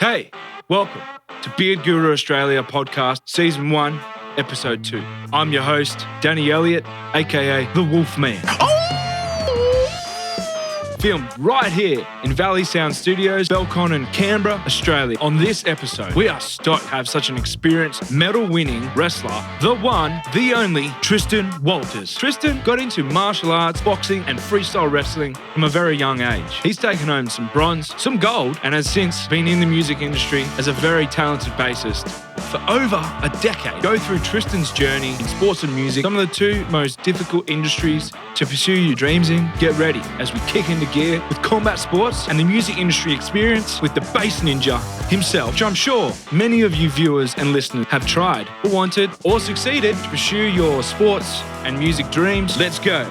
Hey, welcome to Beard Guru Australia podcast, season 1, episode 2. I'm your host, Danny Elliott, aka The Wolfman. Filmed right here in Valley Sound Studios, Belcon in Canberra, Australia. On this episode, we are stoked to have such an experienced, medal-winning wrestler, the one, the only, Tristan Walters. Tristan got into martial arts, boxing, and freestyle wrestling from a very young age. He's taken home some bronze, some gold, and has since been in the music industry as a very talented bassist for over a decade. Go through Tristan's journey in sports and music, some of the two most difficult industries to pursue your dreams in. Get ready as we kick into gear with combat sports and the music industry experience with the bass ninja himself, which I'm sure many of you viewers and listeners have tried or wanted or succeeded to pursue your sports and music dreams. Let's go.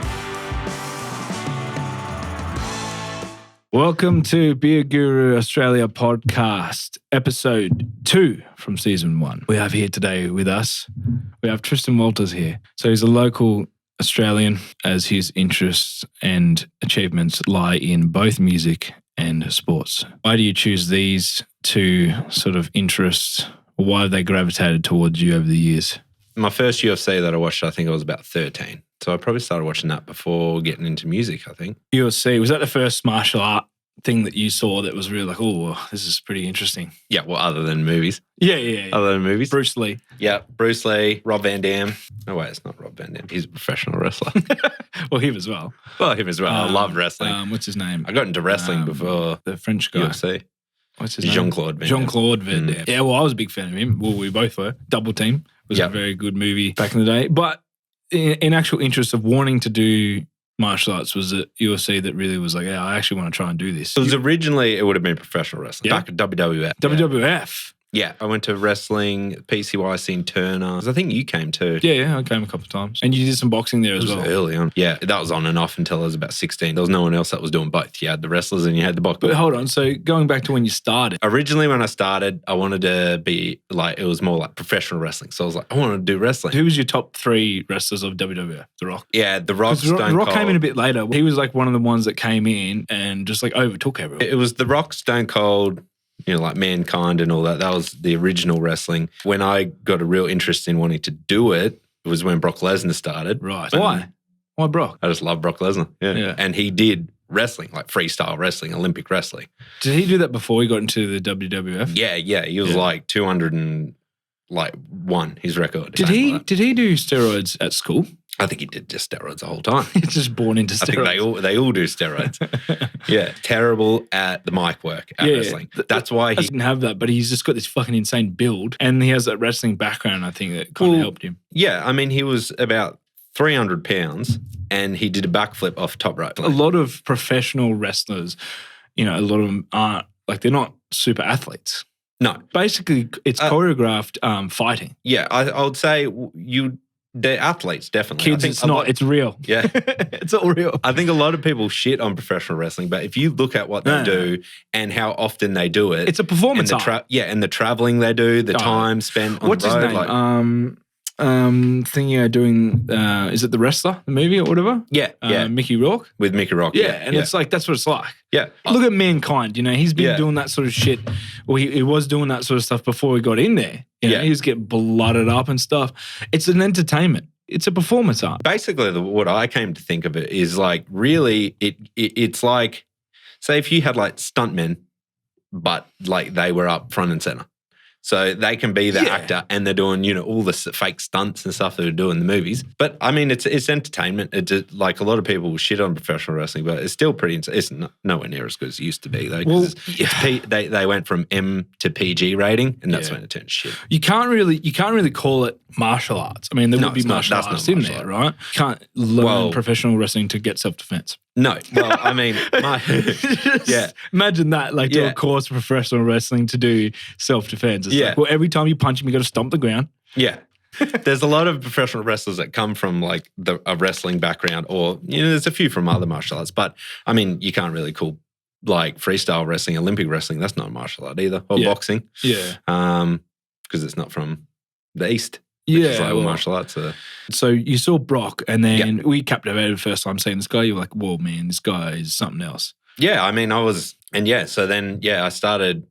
Welcome to Beer Guru Australia podcast, episode 2 from season 1. We have here today with us, we have Tristan Walters here. So he's a local Australian, as his interests and achievements lie in both music and sports. Why do you choose these two sort of interests? Or why have they gravitated towards you over the years? My first UFC that I watched, I think I was about 13. So I probably started watching that before getting into music, I think. UFC, was that the first martial art thing that you saw that was really like, oh, this is pretty interesting? Yeah, well, other than movies. Yeah. Other than movies. Bruce Lee. Yeah, Bruce Lee, Rob Van Dam. No, wait, it's not Rob Van Dam. He's a professional wrestler. Well, him as well. Well, him as well. I love wrestling. What's his name? I got into wrestling before the French guy. UFC. What's his name? Jean-Claude Van Damme. Jean-Claude Van Damme. Yeah, well, I was a big fan of him. Well, we both were. Double Team was a very good movie back in the day. But in actual interest of wanting to do martial arts, was it UFC that really was like, yeah, I actually want to try and do this? It was originally, it would have been professional wrestling. Back at WWF. WWF? Yeah, I went to wrestling, PCYC in Turner. I think you came too. Yeah, I came a couple of times. And you did some boxing there as well. Early on. Yeah, that was on and off until I was about 16. There was no one else that was doing both. You had the wrestlers and you had the boxers. But hold on, so going back to when you started. Originally when I started, I wanted to be like, it was more like professional wrestling. So I was like, I want to do wrestling. Who was your top 3 wrestlers of WWF? The Rock? Yeah, The Rock, Stone Cold. The Rock came in a bit later. He was like one of the ones that came in and just like overtook everyone. It was The Rock, Stone Cold, you know, like Mankind and all that. That was the original wrestling. When I got a real interest in wanting to do it, it was when Brock Lesnar started. Right. Why? Why Brock? I just love Brock Lesnar. Yeah. And he did wrestling, like freestyle wrestling, Olympic wrestling. Did he do that before he got into the WWF? Yeah. He was like 201, his record. Did he do steroids at school? I think he did just steroids the whole time. He's just born into steroids. I think they all do steroids. Yeah, terrible at the mic work at wrestling. That's why he doesn't have that, but he's just got this fucking insane build, and he has that wrestling background. I think that kind of helped him. Yeah, I mean, he was about 300 pounds, and he did a backflip off top rope. A lot of professional wrestlers, you know, a lot of them aren't like they're not super athletes. No, basically, it's choreographed fighting. Yeah, I would say they're athletes, definitely. Kids, it's not. It's real. Yeah. It's all real. I think a lot of people shit on professional wrestling, but if you look at what they do and how often they do it. It's a performance art. And the traveling they do, the time spent on what's the road. What's his name? Doing, is it The Wrestler, the movie or whatever? Yeah. Mickey Rourke? With Mickey Rourke. Yeah, and it's like, that's what it's like. Yeah. Look at Mankind, you know, he's been doing that sort of shit. Well, he was doing that sort of stuff before he got in there. You know, he was getting blooded up and stuff. It's an entertainment. It's a performance art. Basically, what I came to think of it is like really it's like, say if you had like stuntmen, but like they were up front and center. So they can be the actor and they're doing, you know, all the fake stunts and stuff that they do in the movies. But I mean, it's entertainment. It's just, like a lot of people shit on professional wrestling, but it's still pretty, it's nowhere near as good as it used to be though. Well, they went from M to PG rating and that's when it turned shit. You can't really call it martial arts. I mean, there would be martial arts in there, right? You can't learn professional wrestling to get self-defense. No. Well, I mean, imagine that, like do a course of professional wrestling to do self-defense. It's like, well, every time you punch him, you got to stomp the ground. Yeah. There's a lot of professional wrestlers that come from like a wrestling background or, you know, there's a few from other martial arts, but I mean, you can't really call like freestyle wrestling, Olympic wrestling, that's not a martial art either, or boxing. Yeah. Because it's not from the East. Yeah, martial arts. So you saw Brock, and then we captivated the first time seeing this guy. You're like, whoa, man, this guy is something else. Yeah, I mean, I was, and so then, I started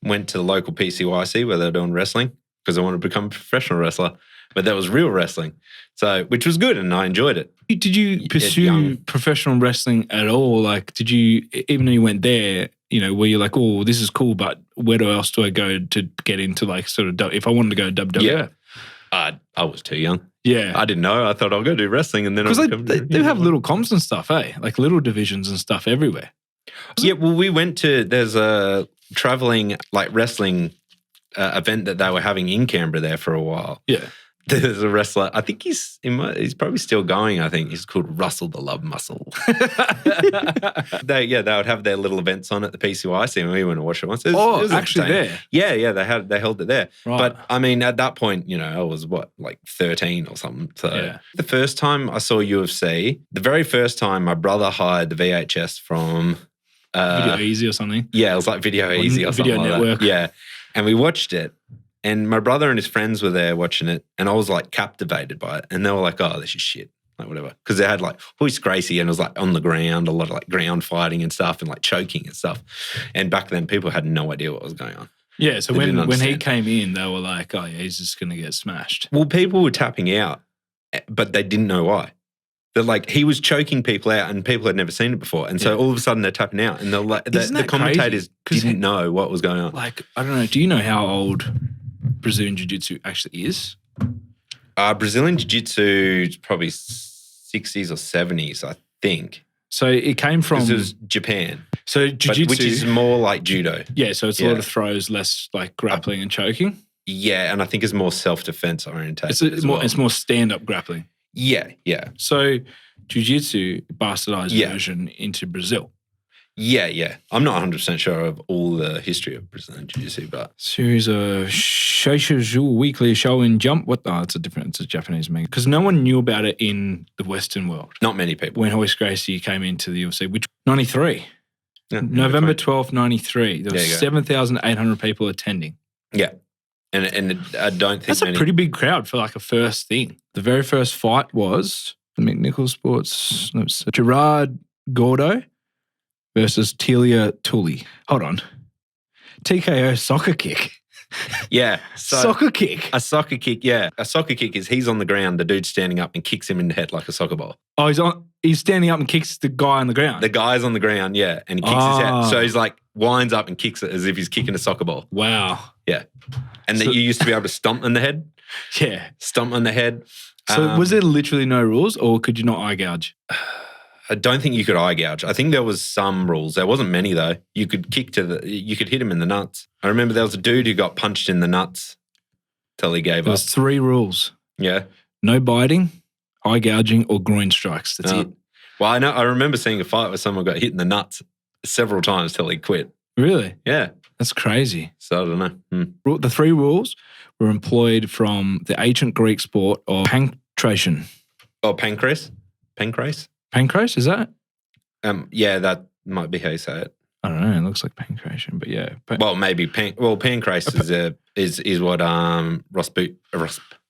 went to the local PCYC where they were doing wrestling because I wanted to become a professional wrestler. But that was real wrestling, so which was good and I enjoyed it. Did you pursue professional wrestling at all? Like, did you, even though you went there, were you like, oh, this is cool, but where else do I go to get into like sort of, if I wanted to go to WWF? Yeah. I was too young. Yeah. I didn't know. I thought I'll go do wrestling and then because they have little comps and stuff, eh? Like little divisions and stuff everywhere. Yeah, well, we went to, there's a traveling like wrestling event that they were having in Canberra there for a while. Yeah. There's a wrestler, I think he's probably still going, I think. He's called Russell the Love Muscle. They would have their little events on at the PCYC and we went to watch it once. It was actually there? Yeah, they held it there. Right. But, I mean, at that point, I was, like 13 or something. So The first time I saw UFC, the very first time my brother hired the VHS from... Video Easy or something? Yeah, it was like Video Easy or something Video Network. That. Yeah, and we watched it. And my brother and his friends were there watching it, and I was like captivated by it. And they were like, "Oh, this is shit," like whatever, because they had like Hoist Gracie, and it was like on the ground, a lot of like ground fighting and stuff, and like choking and stuff. And back then, people had no idea what was going on. Yeah, so when he came in, they were like, "Oh yeah, he's just going to get smashed." Well, people were tapping out, but they didn't know why. They're like, he was choking people out, and people had never seen it before, and so all of a sudden they're tapping out, and they're like, the commentators didn't know what was going on. Like, I don't know. Do you know how old Brazilian Jiu-Jitsu actually is? Brazilian Jiu-Jitsu is probably 60s or 70s, I think. So it came from... This is Japan. So Jiu-Jitsu... Which is more like judo. Yeah, so it's a lot of throws, less like grappling and choking. Yeah, and I think it's more self-defense oriented. It's more stand-up grappling. Yeah. So Jiu-Jitsu bastardized version into Brazil. Yeah. I'm not 100% sure of all the history of Brazilian Jiu-Jitsu, but... Series of Sheishu weekly show in jump. It's a Japanese manga. Because no one knew about it in the Western world. Not many people. When Hoist Gracie came into the UFC, which 93. Yeah, November 12th, 93. There was 7,800 people attending. Yeah. And I don't think that's a pretty big crowd for like a first thing. The very first fight was McNichol Sports, Gerard Gordo versus Telia Tully. Hold on. TKO soccer kick. Yeah. Soccer kick. A soccer kick, yeah. A soccer kick is he's on the ground, the dude's standing up and kicks him in the head like a soccer ball. Oh, he's standing up and kicks the guy on the ground? The guy's on the ground, yeah, and he kicks his head. So he's like winds up and kicks it as if he's kicking a soccer ball. Wow. Yeah. And then you used to be able to stomp on the head. Yeah. Stomp on the head. So was there literally no rules or could you not eye gouge? I don't think you could eye gouge. I think there was some rules. There wasn't many though. You could you could hit him in the nuts. I remember there was a dude who got punched in the nuts till he gave up. There was 3 rules. Yeah. No biting, eye gouging, or groin strikes. That's it. Well, I remember seeing a fight where someone got hit in the nuts several times till he quit. Really? Yeah. That's crazy. So I don't know. The 3 rules were employed from the ancient Greek sport of pancration. Oh, pancreas? Pancreas? Pancreas, is that? Yeah, that might be how you say it. I don't know. It looks like pancration, but yeah. Well, maybe pancreas is what Rasputin.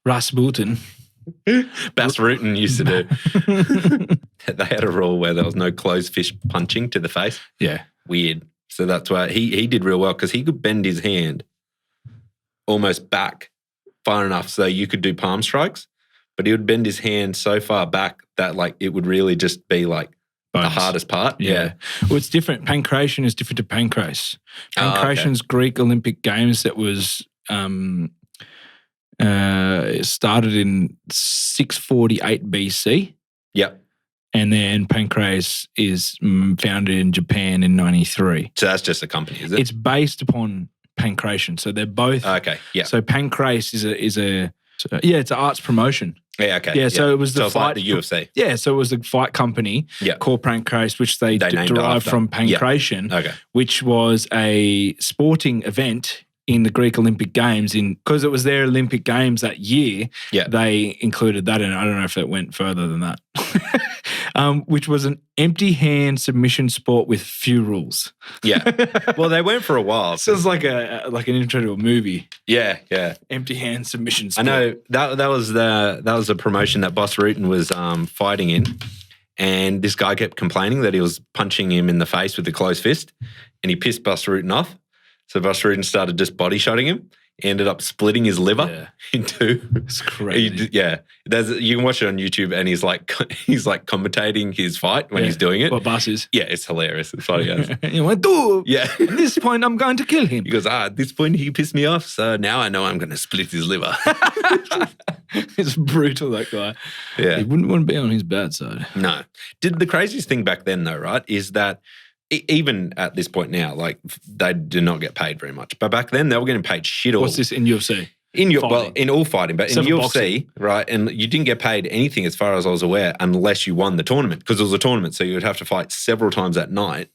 Bas Rutten used to do. They had a rule where there was no closed fist punching to the face. Yeah. Weird. So that's why he did real well because he could bend his hand almost back far enough so you could do palm strikes, but he would bend his hand so far back that like it would really just be like bones. The hardest part. Yeah. Well, it's different. Pancration is different to pancrase. Pancration's Greek Olympic Games that was it started in 648 BC. Yep. And then pancrase is founded in Japan in 93. So that's just a company, is it? It's based upon pancration. So they're both. Okay, yeah. So pancrase is it's an arts promotion. Yeah, okay. Yeah, so it was the fight. Like the UFC. Yeah, so it was the fight company called Pancrase, which they derived from pancration, which was a sporting event in the Greek Olympic Games. Because it was their Olympic Games that year, they included that in. I don't know if it went further than that. Which was an empty hand submission sport with few rules. Yeah. Well, they went for a while. Sounds like an intro to a movie. Yeah, yeah. Empty hand submission sport. I know that was a promotion that Bas Rutten was fighting in, and this guy kept complaining that he was punching him in the face with a closed fist, and he pissed Bas Rutten off. So Buster Rudin started just body shotting him. He ended up splitting his liver in two. It's crazy. You can watch it on YouTube, and he's like commentating his fight when he's doing it. What bosses? Yeah, it's hilarious. It's funny, guys. You went, dude. Yeah. At this point, I'm going to kill him. He goes, at this point, he pissed me off, so now I know I'm going to split his liver. It's brutal, that guy. Yeah. He wouldn't want to be on his bad side. No. The craziest thing back then, though, right, is that even at this point now, like, they do not get paid very much. But back then, they were getting paid shit all. What's this in UFC? In all fighting, but Except in UFC, boxing. right, and you didn't get paid anything as far as I was aware unless you won the tournament, because it was a tournament, so you would have to fight several times at night,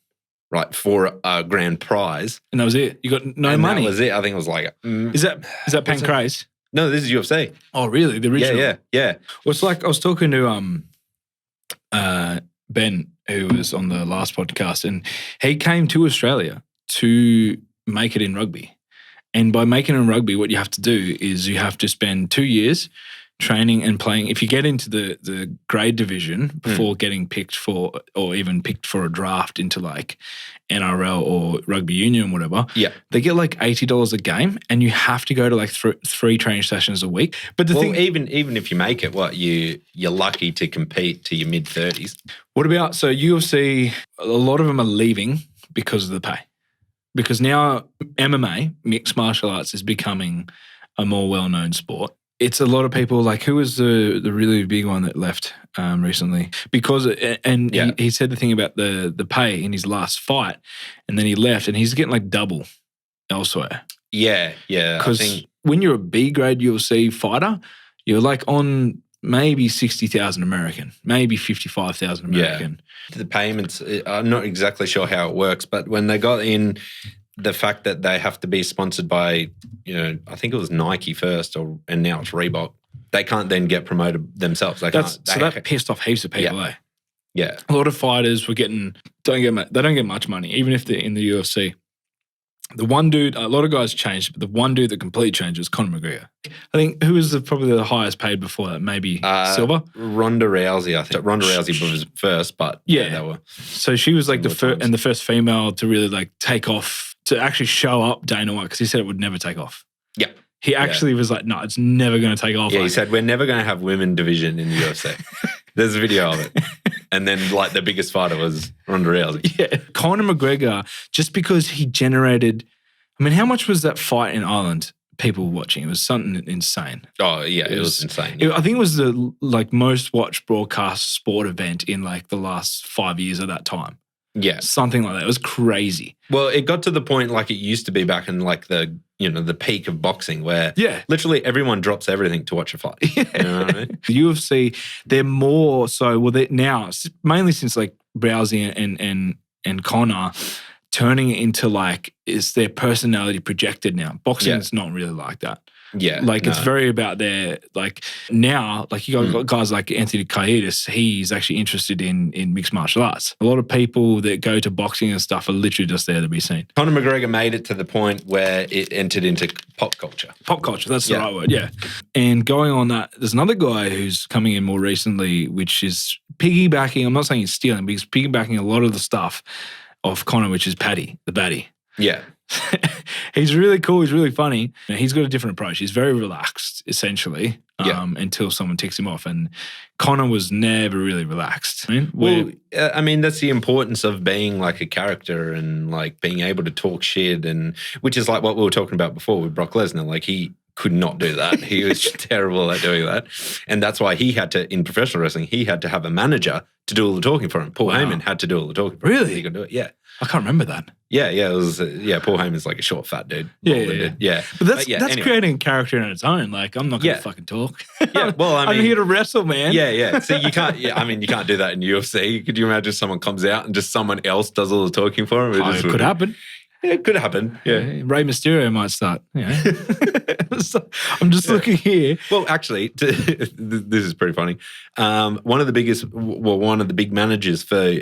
right, for a grand prize. And that was it? You got no money? That was it. I think it was like... Is that Pancrase? No, this is UFC. Oh, really? The original? Yeah. Well, it's like I was talking to Ben, who was on the last podcast, and he came to Australia to make it in rugby. And by making it in rugby, what you have to do is you have to spend 2 years training and playing. If you get into the grade division before getting picked for, or even picked for a draft into like NRL or rugby union, whatever, they get like $80 a game, and you have to go to like three training sessions a week. But the thing, even if you make it, you're lucky to compete to your mid-30s. What about, so UFC, a lot of them are leaving because of the pay. Because now MMA, mixed martial arts, is becoming a more well-known sport. It's a lot of people, like, who was the really big one that left recently? Because, he said the thing about the pay in his last fight, and then he left, and he's getting like double elsewhere. Yeah. Because when you're a B-grade UFC fighter, you're like on maybe 60,000 American, maybe 55,000 American. The payments, I'm not exactly sure how it works, but when they got in the fact that they have to be sponsored by, I think it was Nike first, and now it's Reebok, they can't then get promoted themselves. That pissed off heaps of people, eh? Yeah. A lot of fighters don't get much money, even if they're in the UFC. The one dude, a lot of guys changed, but the one dude that completely changed was Conor McGregor. I think, who was probably the highest paid before that? Maybe Silva? Ronda Rousey, I think. Ronda Rousey was first, but they were. So she was like the first female to really like take off, to actually show up Dana White, because he said it would never take off. Yeah. He actually was like, no, it's never going to take off. Yeah, he said, we're never going to have women division in the UFC. There's a video of it. And then, like, the biggest fighter was Ronda Rousey. Yeah. Conor McGregor, just because he generated, I mean, how much was that fight in Ireland? People watching. It was something insane. Oh, yeah, it was insane. I think it was the most watched broadcast sport event in like the last 5 years of that time. Yeah. Something like that. It was crazy. Well, it got to the point like it used to be back in like the peak of boxing, where literally everyone drops everything to watch a fight. Yeah. You know what I mean? The UFC, they're more so, they're now, mainly since like Rousey and Conor, turning it into like, is their personality projected now? Boxing's not really like that. Yeah. Like it's very about their, like now, like you got guys like Anthony Kiedis, he's actually interested in mixed martial arts. A lot of people that go to boxing and stuff are literally just there to be seen. Conor McGregor made it to the point where it entered into pop culture. Pop culture, that's the right word, yeah. And going on that, there's another guy who's coming in more recently, which is piggybacking, I'm not saying he's stealing, but he's piggybacking a lot of the stuff of Conor, which is Paddy, the baddie. Yeah. He's really cool. He's really funny. He's got a different approach. He's very relaxed, essentially, until someone ticks him off. And Conor was never really relaxed. I mean, that's the importance of being like a character and like being able to talk shit, and which is like what we were talking about before with Brock Lesnar. Like he could not do that. He was terrible at doing that. And that's why he had to, in professional wrestling, he had to have a manager to do all the talking for him. Paul Heyman had to do all the talking for him. Really? He could do it, yeah. I can't remember that. Yeah, it was, Paul Heyman's like a short, fat dude. Yeah. But that's anyway. Creating a character in its own. Like, I'm not going to fucking talk. Yeah, well, I mean. I'm here to wrestle, man. Yeah. So you can't, you can't do that in UFC. Could you imagine someone comes out and just someone else does all the talking for him? It could happen. Yeah, it could happen. Yeah. Rey Mysterio might start. So, I'm just looking here. Well, actually, this is pretty funny. One of the big managers for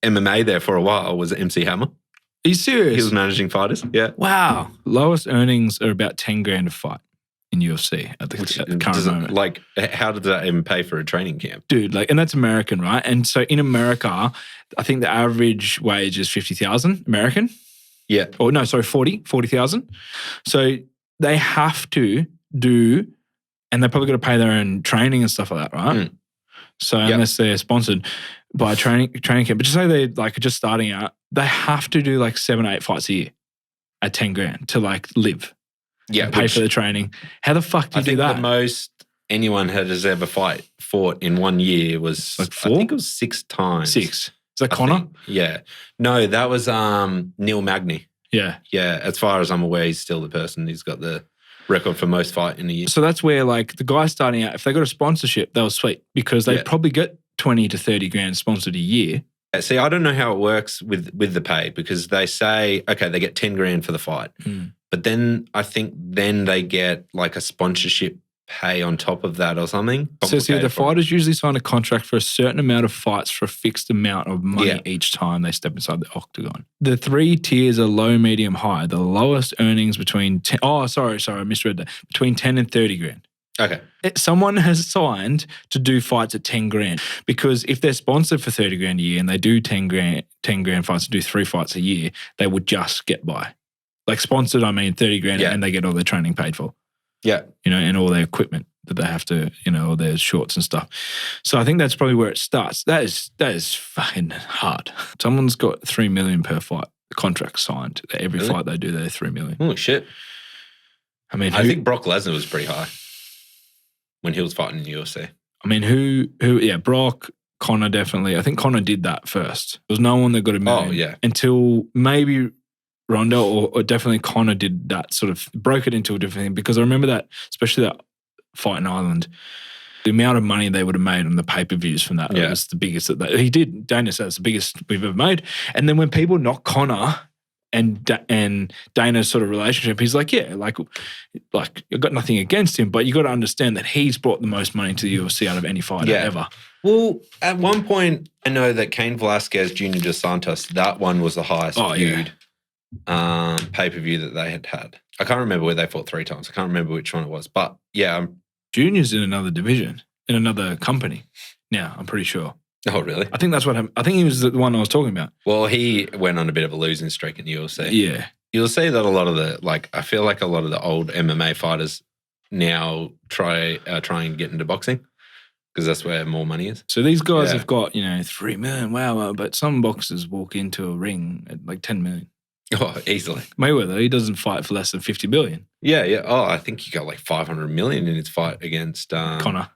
MMA there for a while was MC Hammer. Are you serious? He was managing fighters. Yeah. Wow. Lowest earnings are about 10 grand a fight in UFC at the current moment. Like, how does that even pay for a training camp? Dude, like, and that's American, right? And so in America, I think the average wage is 50,000 American. Yeah. Or no, sorry, 40,000. So they have to do, and they're probably got to pay their own training and stuff like that, right? So unless they're sponsored by a training camp, but just say they're like just starting out, they have to do like 7 or 8 fights a year at 10 grand to like live. Yeah. Pay for the training. How the fuck do you do that? I think the most anyone has ever fought in 1 year was like 4? I think it was 6 times. 6. Is that Connor? Yeah. No, that was Neil Magny. Yeah. Yeah. As far as I'm aware, he's still the person who's got the record for most fight in a year. So that's where like the guys starting out, if they got a sponsorship, they were sweet because they probably get 20 to 30 grand sponsored a year. See, I don't know how it works with the pay because they say, okay, they get 10 grand for the fight. But then I think then they get like a sponsorship pay on top of that or something. So see, the fighters usually sign a contract for a certain amount of fights for a fixed amount of money each time they step inside the octagon. The 3 tiers are low, medium, high. The lowest earnings between I misread that. Between 10 and 30 grand. Okay. Someone has signed to do fights at 10 grand because if they're sponsored for 30 grand a year and they do 10 grand fights and do 3 fights a year, they would just get by. Like sponsored, I mean 30 grand and they get all their training paid for. Yeah. And all their equipment that they have to, all their shorts and stuff. So I think that's probably where it starts. That is fucking hard. Someone's got 3 million per fight contract signed. Every fight they do, they're 3 million. Holy shit. I mean, I think Brock Lesnar was pretty high when he was fighting in the UFC. I mean, Brock, Conor definitely. I think Conor did that first. There was no one that got a million. Oh, yeah. Until maybe Ronda or definitely Conor did that sort of, broke it into a different thing because I remember that, especially that fight in Ireland, the amount of money they would have made on the pay-per-views from that was the biggest that he did. Dana said it's the biggest we've ever made. And then when people knock Conor and Dana's sort of relationship, he's like, like you've got nothing against him, but you got to understand that he's brought the most money to the UFC out of any fighter ever. Well, at one point, I know that Cain Velasquez Jr. dos Santos, that one was the highest viewed pay-per-view that they had. I can't remember where they fought 3 times. I can't remember which one it was. But yeah. Junior's in another division, in another company now, I'm pretty sure. Oh, really? I think that's what happened. I think he was the one I was talking about. Well, he went on a bit of a losing streak in the UFC. Yeah. You'll see that a lot of I feel like a lot of the old MMA fighters now try and get into boxing because that's where more money is. So these guys have got, 3 million, wow, but some boxers walk into a ring at like 10 million. Oh, easily. Mayweather, he doesn't fight for less than 50 billion. Yeah, yeah. Oh, I think he got like 500 million in his fight against Conor.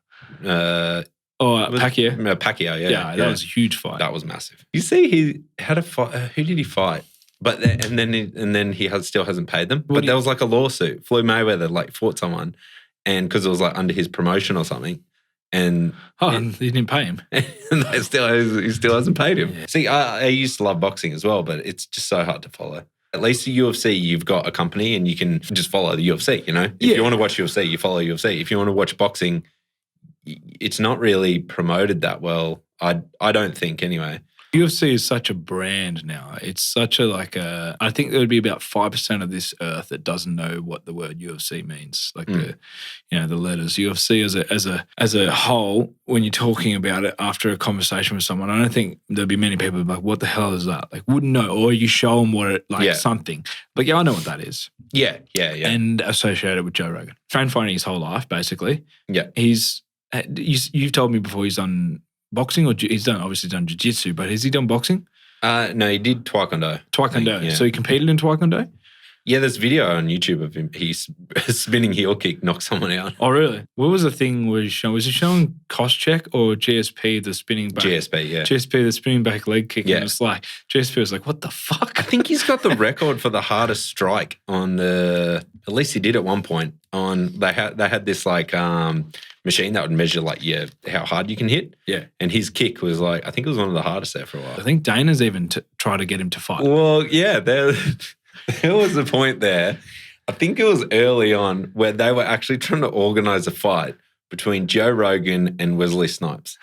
Pacquiao. Pacquiao, yeah. Yeah, that was a huge fight. That was massive. You see, he had a fight. Who did he fight? But then he still hasn't paid them. But there was like a lawsuit. Floyd Mayweather fought someone, and because it was like under his promotion or something, and he didn't pay him. And he still hasn't paid him. Yeah. See, I used to love boxing as well, but it's just so hard to follow. At least the UFC, you've got a company and you can just follow the UFC, If you want to watch UFC, you follow UFC. If you want to watch boxing, it's not really promoted that well. I don't think anyway. UFC is such a brand now. It's such a I think there would be about 5% of this earth that doesn't know what the word UFC means. Like the letters UFC as a whole. When you're talking about it after a conversation with someone, I don't think there'd be many people like, "What the hell is that?" Like, wouldn't know, or you show them what it something. But I know what that is. Yeah. And associated with Joe Rogan, trained fighting his whole life, basically. Yeah, you've told me before he's done boxing, or he's obviously done jiu-jitsu, but has he done boxing? No, he did taekwondo. Taekwondo. So he competed in taekwondo? Yeah, there's video on YouTube of him. He's spinning heel kick, knocked someone out. Oh, really? What was the thing where he showing? Was he showing Koscheck or GSP, the spinning back? GSP, yeah. GSP, the spinning back leg kick. Yeah. And it's like, GSP was like, what the fuck? I think he's got the record for the hardest strike on at least he did at one point. They had this machine that would measure how hard you can hit. Yeah. And his kick was I think it was one of the hardest there for a while. I think Dana's even tried to get him to fight. Well, yeah, there was a point there. I think it was early on where they were actually trying to organize a fight between Joe Rogan and Wesley Snipes.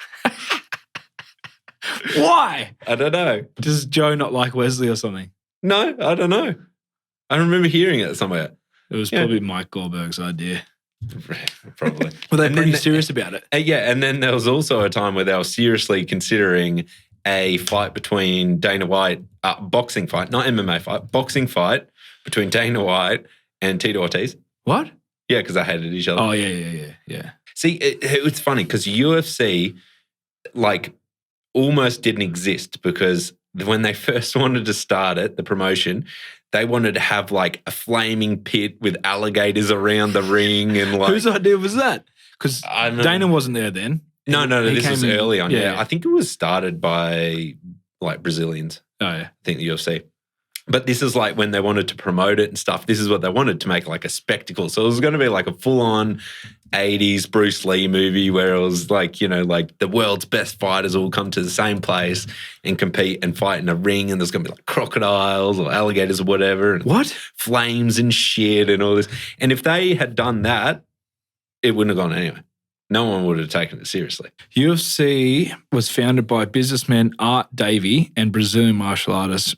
Why? I don't know. Does Joe not like Wesley or something? No, I don't know. I remember hearing it somewhere. It was probably Mike Goldberg's idea. Probably. Were they pretty serious about it? Yeah, and then there was also a time where they were seriously considering a fight between Dana White, boxing fight, not MMA fight, boxing fight between Dana White and Tito Ortiz. What? Yeah, because they hated each other. Oh, yeah. See, it's funny because UFC, like, almost didn't exist because when they first wanted to start it, the promotion, they wanted to have, like, a flaming pit with alligators around the ring and, like... Whose idea was that? Because Dana wasn't there then. No, this was early on. Yeah. I think it was started by, like, Brazilians. Oh, yeah. I think the UFC. But this is like when they wanted to promote it and stuff. This is what they wanted to make like a spectacle. So it was going to be like a full-on 80s Bruce Lee movie where it was like, you know, like the world's best fighters all come to the same place and compete and fight in a ring, and there's going to be like crocodiles or alligators or whatever. And what? Flames and shit and all this. And if they had done that, it wouldn't have gone anywhere. No one would have taken it seriously. UFC was founded by businessman Art Davey and Brazilian martial artist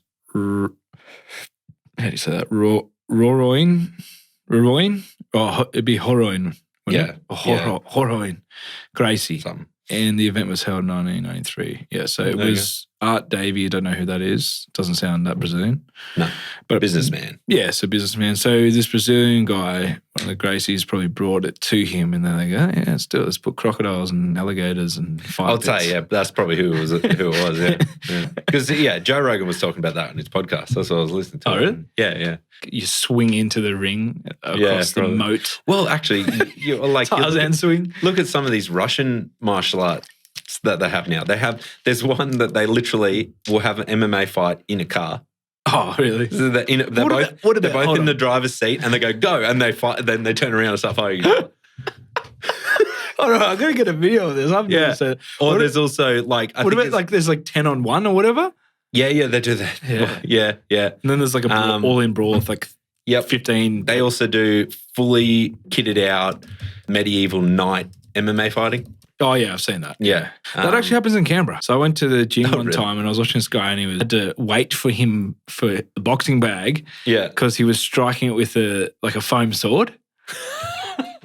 how do you say that? Roroin? Oh, it'd be Horoin. Yeah. Horoin. Gracie. Something. And the event was held in 1993. Yeah, so it was Art Davey. I don't know who that is. Doesn't sound that Brazilian. No, but businessman. Yeah, so businessman. So this Brazilian guy, one of the Gracies, probably brought it to him, and then they go, yeah, let's do it. Let's put crocodiles and alligators and fight. I'd say, yeah, that's probably who it was. Yeah. Because, Joe Rogan was talking about that on his podcast. That's what I was listening to. Oh, really? Yeah. You swing into the ring across the moat. Well, actually, you're like Tarzan swing. Look at some of these Russian martial arts that they have now. There's one that they literally will have an MMA fight in a car. Oh, really? So they're both in the driver's seat, and they go, and they fight. Then they turn around and start fighting. All right, I'm gonna get a video of this. There's also like, what about like there's like 10 on 1 or whatever? Yeah, they do that. Yeah. And then there's like a all-in brawl with like 15. They also do fully kitted out medieval knight MMA fighting. Oh, yeah, I've seen that. Yeah. That actually happens in Canberra. So I went to the gym one time and I was watching this guy, and he had to wait for him for the boxing bag. Yeah. Because he was striking it with a foam sword.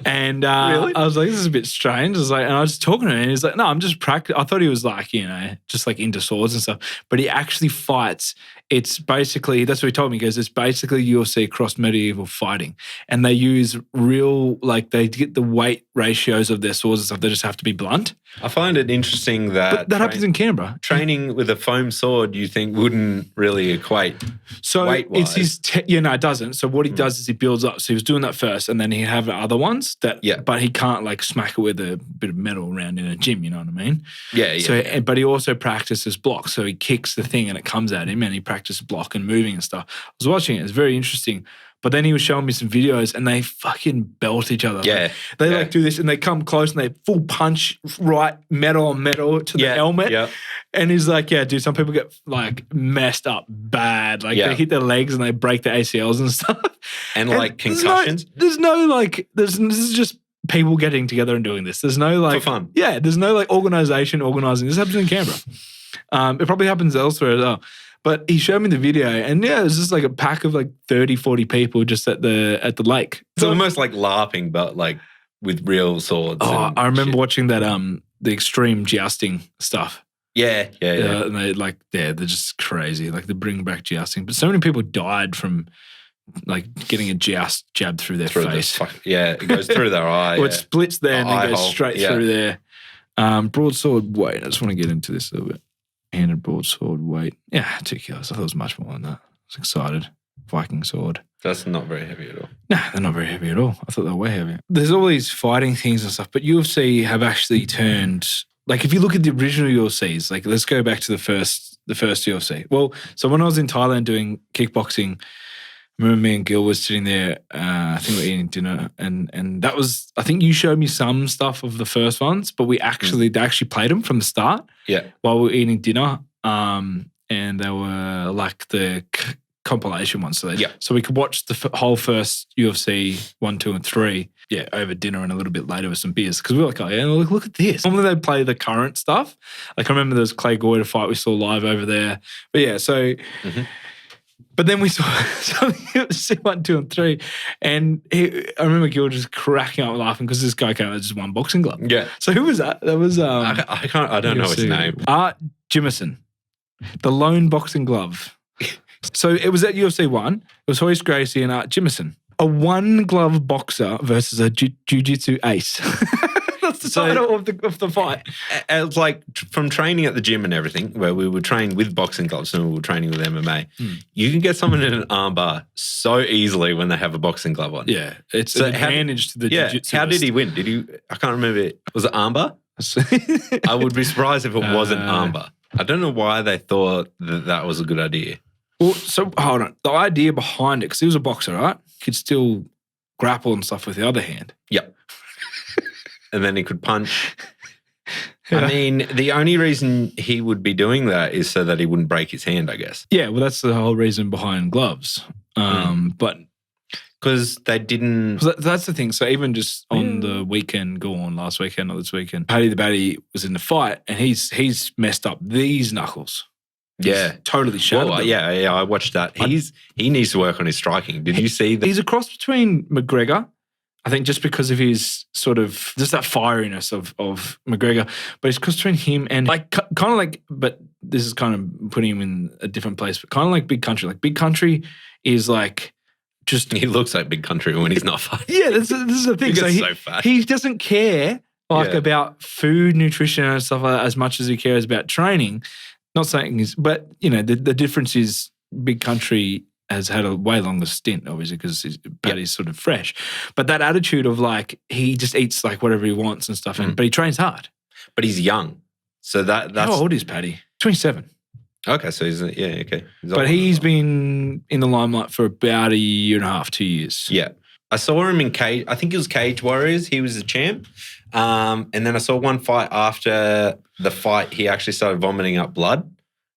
And really? I was like, this is a bit strange. And I was talking to him, and he's like, no, I'm just practicing. I thought he was like, just like into swords and stuff. But he actually fights. It's basically, that's what he told me. He goes, it's basically UFC cross medieval fighting. And they use real, like they get the weight ratios of their swords and stuff. They just have to be blunt. I find it interesting that happens in Canberra. Training with a foam sword, you think wouldn't really equate. So weight-wise. it's it doesn't. So what he does is he builds up. So he was doing that first, and then he'd have other ones but he can't like smack it with a bit of metal around in a gym, you know what I mean? Yeah. So, but he also practices blocks. So he kicks the thing and it comes at him, and he practices block and moving and stuff. I was watching it. It's very interesting. But then he was showing me some videos, and they fucking belt each other. Yeah. They like do this, and they come close, and they full punch right metal on metal to the helmet. Yeah. And he's like, yeah, dude, some people get like messed up bad. Like they hit their legs and they break their ACLs and stuff. And like concussions. This is just people getting together and doing this. There's no like. For fun. Yeah. There's no like organizing. This happens in Canberra. It probably happens elsewhere as well. But he showed me the video, and it was just like a pack of like 30, 40 people just at the lake. It's almost like LARPing, but like with real swords. Oh, I remember watching that the extreme jousting stuff. Yeah. And they're just crazy. Like they bring back jousting, but so many people died from like getting a joust jabbed through their face. It goes through their eye. It splits there and then goes straight through there. Broadsword weight. I just want to get into this a little bit. Handed broadsword weight. Yeah, 2 kilos. I thought it was much more than that. I was excited. Viking sword. That's not very heavy at all. No, they're not very heavy at all. I thought they were way heavier. There's all these fighting things and stuff, but UFC have actually turned, like if you look at the original UFCs, like let's go back to the first UFC. Well, so when I was in Thailand doing kickboxing, I remember me and Gil was sitting there, I think we were eating dinner, and that was, I think you showed me some stuff of the first ones, but they actually played them from the start while we were eating dinner, and they were like the compilation ones. So we could watch the whole first UFC 1, 2, and 3 over dinner and a little bit later with some beers, because we were like, oh yeah, look at this. Normally they play the current stuff. Like I remember there was Clay Goyder fight we saw live over there. But yeah, so... Mm-hmm. But then we saw something 1, 2, and 3, and I remember Gil just cracking up laughing because this guy came out with just one boxing glove. Yeah. So who was that? That was I don't know his name. Art Jimison. The lone boxing glove. So it was at UFC 1. It was Hoist Gracie and Art Jimison. A one-glove boxer versus a jiu-jitsu ace. That's the title of the fight. It's like from training at the gym and everything, where we would train with boxing gloves and we were training with MMA. You can get someone in an armbar so easily when they have a boxing glove on. Yeah, it's an advantage to the jiu-jitsu. How did he win? I can't remember. Was it armbar? I would be surprised if it wasn't armbar. I don't know why they thought that was a good idea. Well, so hold on. The idea behind it, because he was a boxer, right? Could still grapple and stuff with the other hand. Yep. And then he could punch. I mean, the only reason he would be doing that is so that he wouldn't break his hand, I guess. Yeah, well, that's the whole reason behind gloves. But because they didn't. That's the thing. So even just on the weekend, last weekend or this weekend, Paddy the Batty was in the fight, and he's messed up these knuckles. Yeah, totally shattered. Well, yeah, I watched that. He needs to work on his striking. Did you see that? He's a cross between McGregor, I think, just because of his sort of just that fieriness of McGregor, but he's cross between him and kind of like. But this is kind of putting him in a different place. But kind of like Big Country. Like Big Country is like just he looks like Big Country when he's not fighting. Yeah, this is the thing. He gets so fat. He doesn't care about food, nutrition, and stuff like that as much as he cares about training. Not saying but the difference is Big Country has had a way longer stint, obviously, because his body's sort of fresh. But that attitude of like he just eats like whatever he wants and stuff, but he trains hard. But he's young, so that's how old is Paddy? 27. Okay, so okay. He's been in the limelight for about a year and a half, 2 years. Yeah, I saw him in Cage. I think it was Cage Warriors. He was the champ. And then I saw one fight after the fight, he actually started vomiting up blood.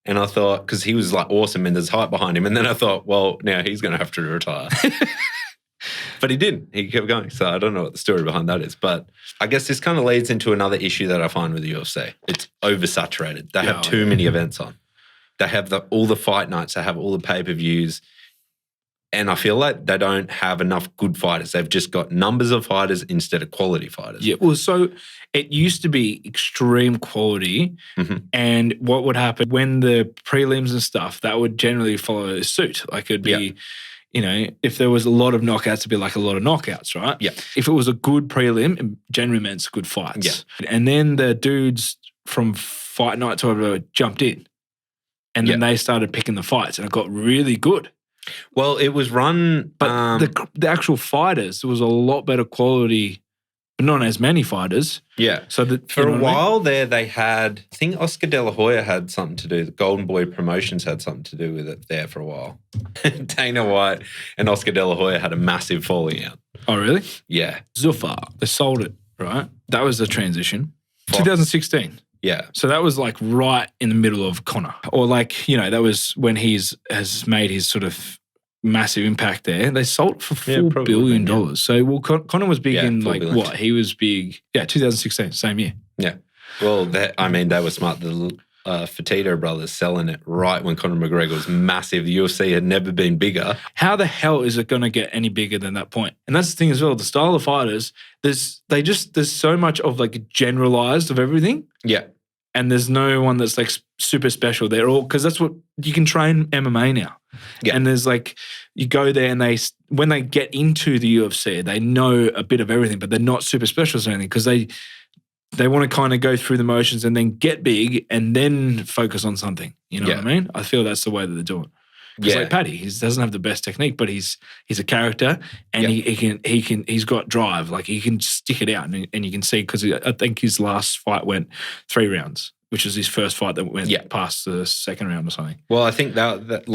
And I thought, because he was like awesome and there's hype behind him. And then I thought, well, now he's going to have to retire. But he didn't. He kept going. So I don't know what the story behind that is. But I guess this kind of leads into another issue that I find with the UFC. It's oversaturated. They have too many events on. They have all the fight nights. They have all the pay-per-views. And I feel like they don't have enough good fighters. They've just got numbers of fighters instead of quality fighters. Yeah, well, so it used to be extreme quality. And what would happen when the prelims and stuff, that would generally follow suit. Like it'd be, if there was a lot of knockouts, it'd be like a lot of knockouts, right? Yeah. If it was a good prelim, it generally meant good fights. Yeah. And then the dudes from Fight Night or whatever jumped in. And then they started picking the fights and it got really good. Well, it was run... But the actual fighters, there was a lot better quality, but not as many fighters. Yeah. So for a while there, they had... I think Oscar De La Hoya had something to do. The Golden Boy Promotions had something to do with it there for a while. Dana White and Oscar De La Hoya had a massive falling out. Oh, really? Yeah. Zufar, they sold it, right? That was the transition. 2016. Yeah. So that was like right in the middle of Conor. Or like, that was when has made his sort of massive impact there. They sold it for $4 billion. Yeah. So, Conor was big in like billion. What? He was big, 2016, same year. Yeah. Well, they were smart. The Fertitta brothers selling it right when Conor McGregor was massive. The UFC had never been bigger. How the hell is it going to get any bigger than that point? And that's the thing as well. The style of fighters, there's so much of like generalized of everything. Yeah. And there's no one that's like super special. They're all, because that's what you can train MMA now. Yeah. And there's like, you go there and when they get into the UFC, they know a bit of everything, but they're not super specialists or anything because they want to kind of go through the motions and then get big and then focus on something. You know what I mean? I feel that's the way that they're doing. Because like Paddy, he doesn't have the best technique, but he's a character and he's got drive. Like he can stick it out and you can see, because I think his last fight went 3 rounds, which was his first fight that went past the second round or something. Well, I think that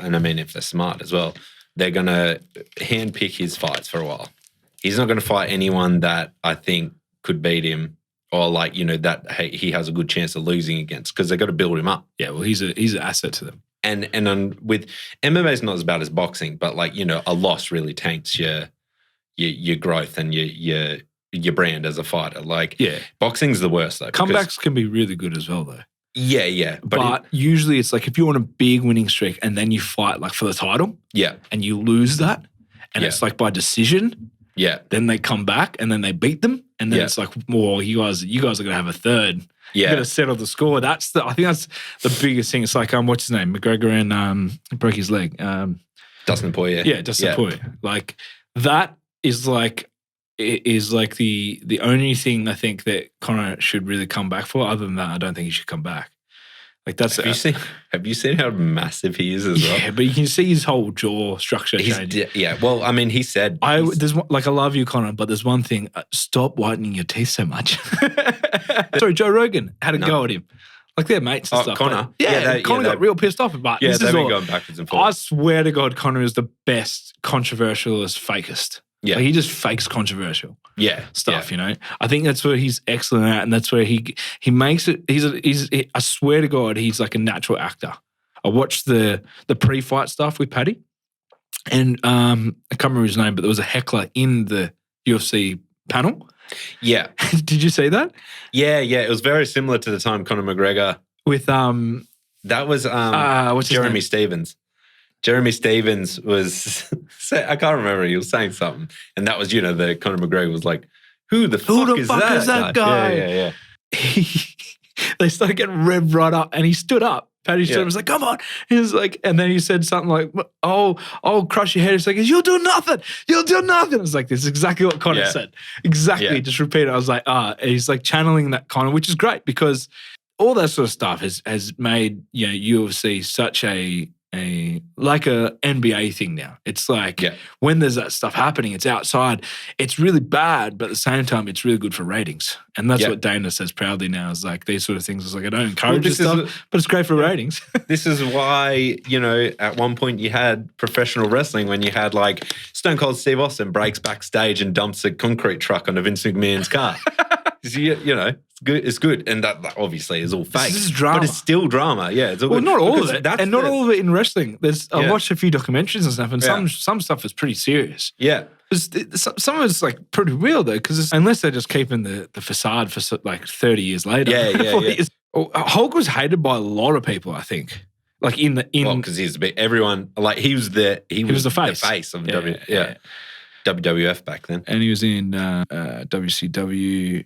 and I mean, if they're smart as well, they're going to handpick his fights for a while. He's not going to fight anyone that I think could beat him or like, that he has a good chance of losing against, because they've got to build him up. Yeah, well, he's an asset to them. And with MMA is not as bad as boxing, but like, a loss really taints your growth and your brand as a fighter. Like, boxing's the worst though. Comebacks can be really good as well though. Yeah. But usually it's like if you're on a big winning streak and then you fight like for the title, and you lose that, and it's like by decision, then they come back and then they beat them And then it's like, well, you guys are gonna have a third. Yeah. You're gonna settle the score. I think that's the biggest thing. It's like what's his name? McGregor and broke his leg. Dustin Poirier. Yeah, Dustin Poirier. Like that is like the only thing I think that Conor should really come back for. Other than that, I don't think he should come back. Like that's have you seen how massive he is as well? Yeah, but you can see his whole jaw structure changing. Yeah, well, I mean, he said I love you, Conor, but there's one thing: stop whitening your teeth so much. Sorry, Joe Rogan had a go at him. Like they're mates and stuff. Conor. Conor got real pissed off about. Yeah, they've been going backwards and forwards. I swear to God, Conor is the best controversialist, fakest. Yeah, like he just fakes controversial. Stuff. You know, I think that's where he's excellent at, and that's where he makes it. I swear to God, he's like a natural actor. I watched the pre-fight stuff with Paddy, and I can't remember his name, but there was a heckler in the UFC panel. Yeah, did you see that? Yeah. It was very similar to the time Conor McGregor with that was what's Jeremy Stevens. Jeremy Stevens was, I can't remember, he was saying something. And that was, the Conor McGregor was like, who the fuck is that guy? Yeah. They started getting revved right up and he stood up. Paddy stood up and was like, come on. He was like, and then he said something like, oh, I'll crush your head. It's like, you'll do nothing. You'll do nothing. I was like, this is exactly what Conor said. Exactly. Just repeat it. I was like, he's like channeling that Conor, which is great because all that sort of stuff has made, UFC such a NBA thing now. It's like when there's that stuff happening, it's outside. It's really bad, but at the same time, it's really good for ratings. And that's what Dana says proudly now is like these sort of things. It's like I don't encourage this stuff, but it's great for ratings. This is why, at one point you had professional wrestling when you had like Stone Cold Steve Austin breaks backstage and dumps a concrete truck on a Vince McMahon's car. It's good. And that obviously is all fake. This is drama. But it's still drama. Yeah. It's all well, good. not all of it. And not all of it in wrestling. I've watched a few documentaries and stuff, and some stuff is pretty serious. Yeah. Some of it's like pretty real though, because unless they're just keeping the facade for like 30 years later. Yeah. Hulk was hated by a lot of people, I think. Like because he's everyone like he was the face of WWF back then. And he was in WCW.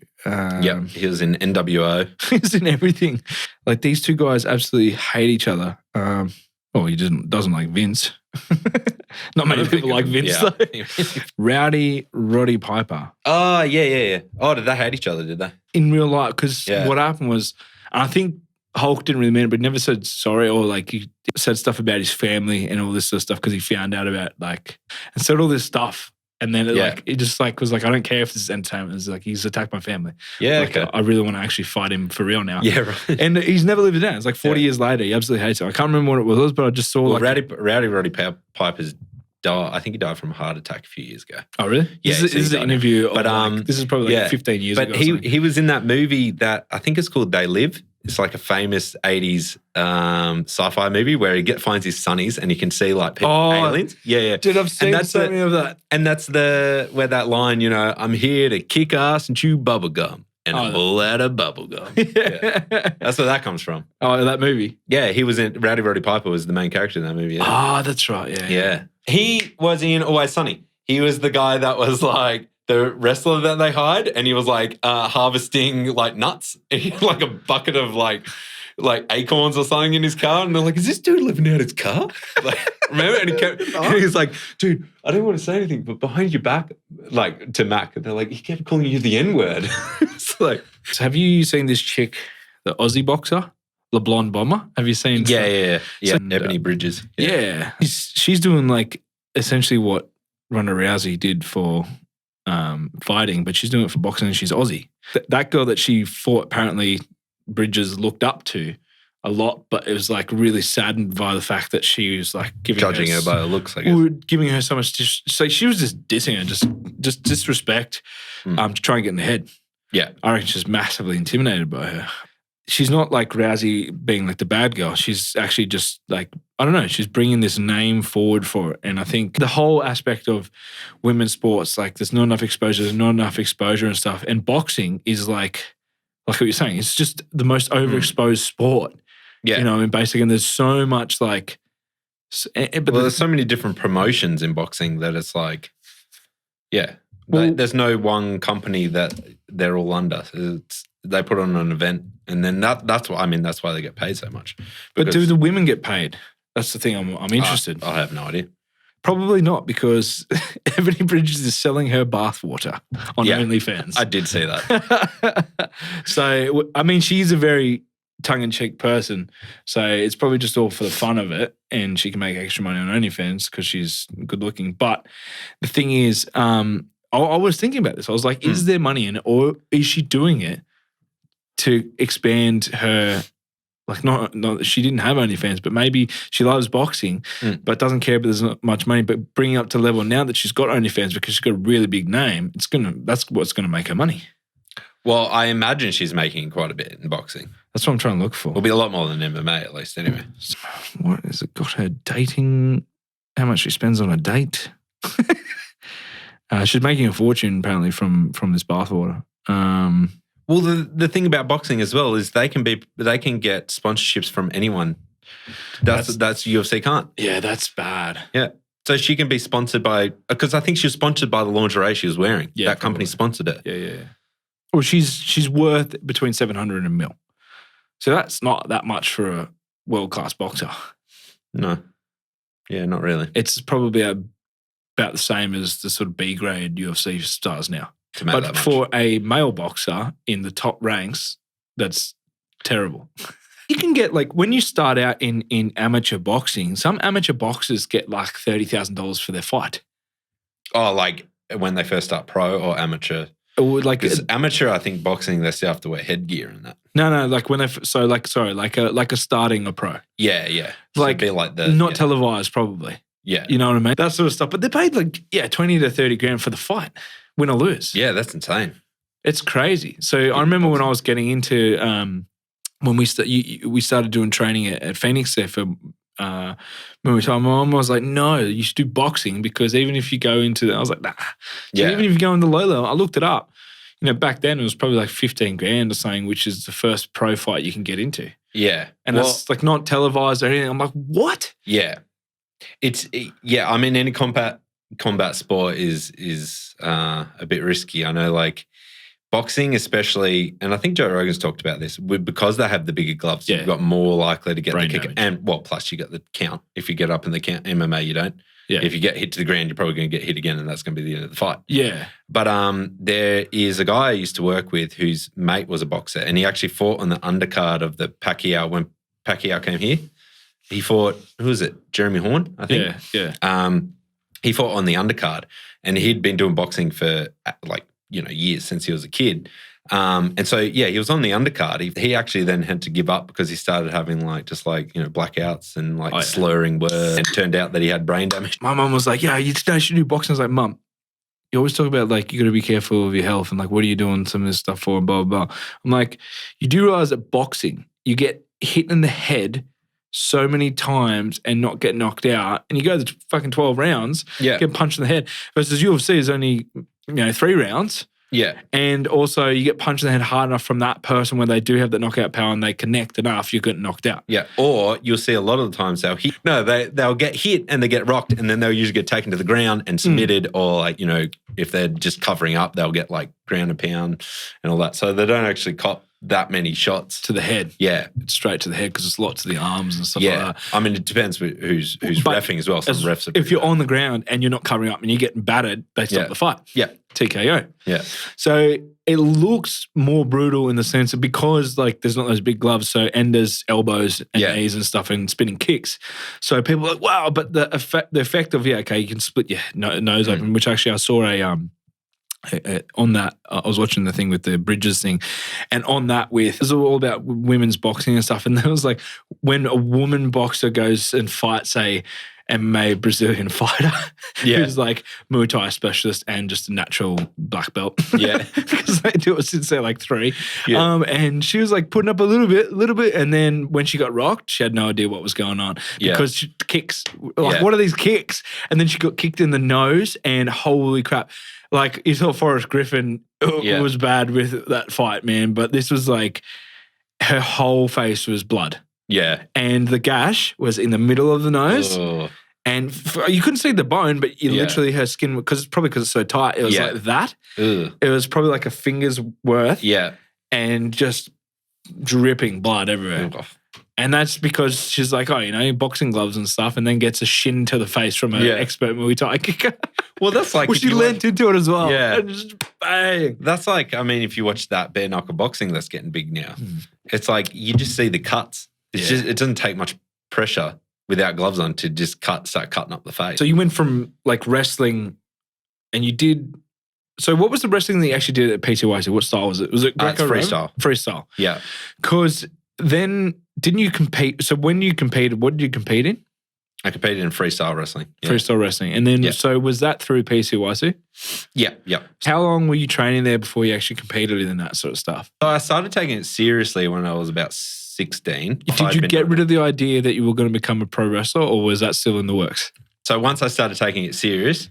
He was in NWO. He was in everything. Like these two guys absolutely hate each other. He doesn't like Vince. Not many people like Vince though. Rowdy Roddy Piper. Oh, yeah. Oh, did they hate each other, did they? In real life, because what happened was, I think Hulk didn't really mean it, but never said sorry or like he said stuff about his family and all this sort of stuff because he found out about and said all this stuff. And then it just was like, I don't care if this is entertainment. It's like, he's attacked my family. Yeah, okay. I really want to actually fight him for real now. Yeah, right. And he's never lived it down. It's like 40 years later, he absolutely hates it. I can't remember what it was, but I just saw Rowdy Roddy Piper's died. I think he died from a heart attack a few years ago. Oh, really? Yeah, this is an interview. This is probably 15 years ago. But he was in that movie that I think it's called They Live. It's like a famous 80s sci-fi movie where he finds his sonnies and you can see like people, aliens. Yeah. Dude, I've seen so many of that. And that's where that line, I'm here to kick ass and chew bubblegum. And a bull out of bubblegum. Yeah. That's where that comes from. Oh, that movie? Yeah, he was in, Rowdy Roddy Piper was the main character in that movie. Yeah. Oh, that's right, yeah. He was in Always Sunny. He was the guy that was like, the wrestler that they hired, and he was like harvesting like nuts. And he had like a bucket of like acorns or something in his car, and they're like, "Is this dude living out his car?" Remember? And he was like, "Dude, I don't want to say anything, but behind your back, like to Mac, they're like, he kept calling you the N-word." It's like, so have you seen this chick, the Aussie boxer, the blonde bomber? Have you seen? Yeah. So, Ebony Bridges. Yeah. She's doing like essentially what Ronda Rousey did for fighting, but she's doing it for boxing and she's Aussie. That girl that she fought, apparently Bridges looked up to a lot, but it was like really saddened by the fact that she was like judging her by her looks, I guess. Giving her so much, so she was just dissing her, just disrespect to try and get in the head. Yeah. I reckon she's massively intimidated by her. She's not like Rousey being like the bad girl. She's actually just like, I don't know, she's bringing this name forward for it. And I think the whole aspect of women's sports, like there's not enough exposure and stuff. And boxing is like what you're saying, it's just the most overexposed sport. Yeah. And basically, and there's so much like... But there's so many different promotions in boxing that it's like, There's no one company that they're all under. They put on an event, and then that's why they get paid so much. But do the women get paid? That's the thing I'm interested. I have no idea. Probably not, because Ebony Bridges is selling her bathwater on OnlyFans. I did see that. So, I mean, she's a very tongue-in-cheek person, so it's probably just all for the fun of it, and she can make extra money on OnlyFans because she's good-looking. But the thing is, I was thinking about this. I was like, is there money in it, or is she doing it to expand her... Like, not she didn't have OnlyFans, but maybe she loves boxing, but doesn't care, but there's not much money. But bringing up to level now that she's got OnlyFans because she's got a really big name, that's what's gonna make her money. Well, I imagine she's making quite a bit in boxing. That's what I'm trying to look for. It'll be a lot more than MMA, at least, anyway. So what has it got her dating? How much she spends on a date? She's making a fortune apparently from this bathwater. Well, the thing about boxing as well is they can get sponsorships from anyone. That's UFC can't. Yeah, that's bad. Yeah. So she can be sponsored by, because I think she was sponsored by the lingerie she was wearing. Yeah, that company sponsored it. Yeah. Well, she's worth between 700 and $1 million. So that's not that much for a world-class boxer. No. Yeah, not really. It's probably about the same as the sort of B-grade UFC stars now. But for a male boxer in the top ranks, that's terrible. You can get, like, when you start out in amateur boxing, some amateur boxers get like $30,000 for their fight. Oh, like when they first start pro or amateur? Or like amateur, I think boxing, they still have to wear headgear and that. No, like when like a starting a pro. Yeah. Like, be like not televised probably. Yeah. You know what I mean? That sort of stuff. But they're paid like, 20 to 30 grand for the fight. Win or lose. Yeah, that's insane. It's crazy. So I remember when I was getting into when we started doing training at Phoenix there for when we told my mom, I was like, no, you should do boxing because even if you go into, I was like, nah. So even if you go into low level, I looked it up. You know, back then it was probably like 15 grand or something, which is the first pro fight you can get into. Yeah. And that's like not televised or anything. I'm like, what? Yeah. I mean, any combat sport is a bit risky. I know, like boxing especially, and I think Joe Rogan's talked about this, because they have the bigger gloves, you've got more likely to get brain the kick. Damage. And plus you got the count. If you get up in the count, MMA you don't. Yeah. If you get hit to the ground, you're probably going to get hit again, and that's going to be the end of the fight. Yeah. But there is a guy I used to work with whose mate was a boxer, and he actually fought on the undercard of the Pacquiao when Pacquiao came here. He fought, who was it? Jeremy Horn, I think. Yeah. He fought on the undercard, and he'd been doing boxing for years since he was a kid. And so, he was on the undercard. He actually then had to give up because he started having blackouts and slurring words. And it turned out that he had brain damage. My mum was like, yeah, you should do boxing. I was like, Mum, you always talk about like, you got to be careful of your health and like, what are you doing some of this stuff for and blah, blah, blah. I'm like, you do realize that boxing, you get hit in the head so many times and not get knocked out, and you go the fucking 12 rounds, get punched in the head, versus UFC is only 3 rounds. Yeah. And also you get punched in the head hard enough from that person when they do have that knockout power and they connect enough, you get knocked out. Yeah. Or you'll see a lot of the times they'll get hit and they get rocked, and then they'll usually get taken to the ground and submitted, or if they're just covering up, they'll get like ground and pound and all that. So they don't actually cop that many shots to the head. Yeah. It's straight to the head because it's a lot to the arms and stuff like that. I mean, it depends who's reffing as well. Some refs are if you're on the ground and you're not covering up and you're getting battered, they stop the fight. Yeah. TKO. Yeah. So it looks more brutal in the sense of because like there's not those big gloves, and there's elbows and knees and stuff and spinning kicks. So people are like, wow, but the effect of, you can split your nose open, which actually I saw on that, I was watching the thing with the Bridges thing, and on that it was all about women's boxing and stuff, and there was like when a woman boxer goes and fights a MMA Brazilian fighter who's like Muay Thai specialist and just a natural black belt. Yeah. Because they do it since they're like 3. Yeah. And she was like putting up a little bit. And then when she got rocked, she had no idea what was going on because she kicks, what are these kicks? And then she got kicked in the nose and holy crap. Like you saw Forrest Griffin, it was bad with that fight, man. But this was like her whole face was blood. Yeah. And the gash was in the middle of the nose. Oh. And you couldn't see the bone, but literally her skin, because it's so tight, it was like that. Ugh. It was probably like a finger's worth. Yeah. And just dripping blood everywhere. Ugh. And that's because she's like, boxing gloves and stuff, and then gets a shin to the face from an expert Muay Thai kicker. Well, that's like... Well, she leant into it as well. Yeah. And just bang. That's like, I mean, if you watch that bare knuckle boxing that's getting big now, it's like you just see the cuts. It's just, it doesn't take much pressure without gloves on to just start cutting up the face. So you went from like wrestling and you did... So what was the wrestling that you actually did at PCYC? What style was it? Was it Greco? Freestyle. Freestyle. Yeah. Because then, didn't you compete? So when you competed, what did you compete in? I competed in freestyle wrestling. Yeah. Freestyle wrestling. And then, so was that through PCYC? Yeah. How long were you training there before you actually competed in that sort of stuff? So I started taking it seriously when I was about 16. Did you get rid of the idea that you were going to become a pro wrestler, or was that still in the works? So once I started taking it serious,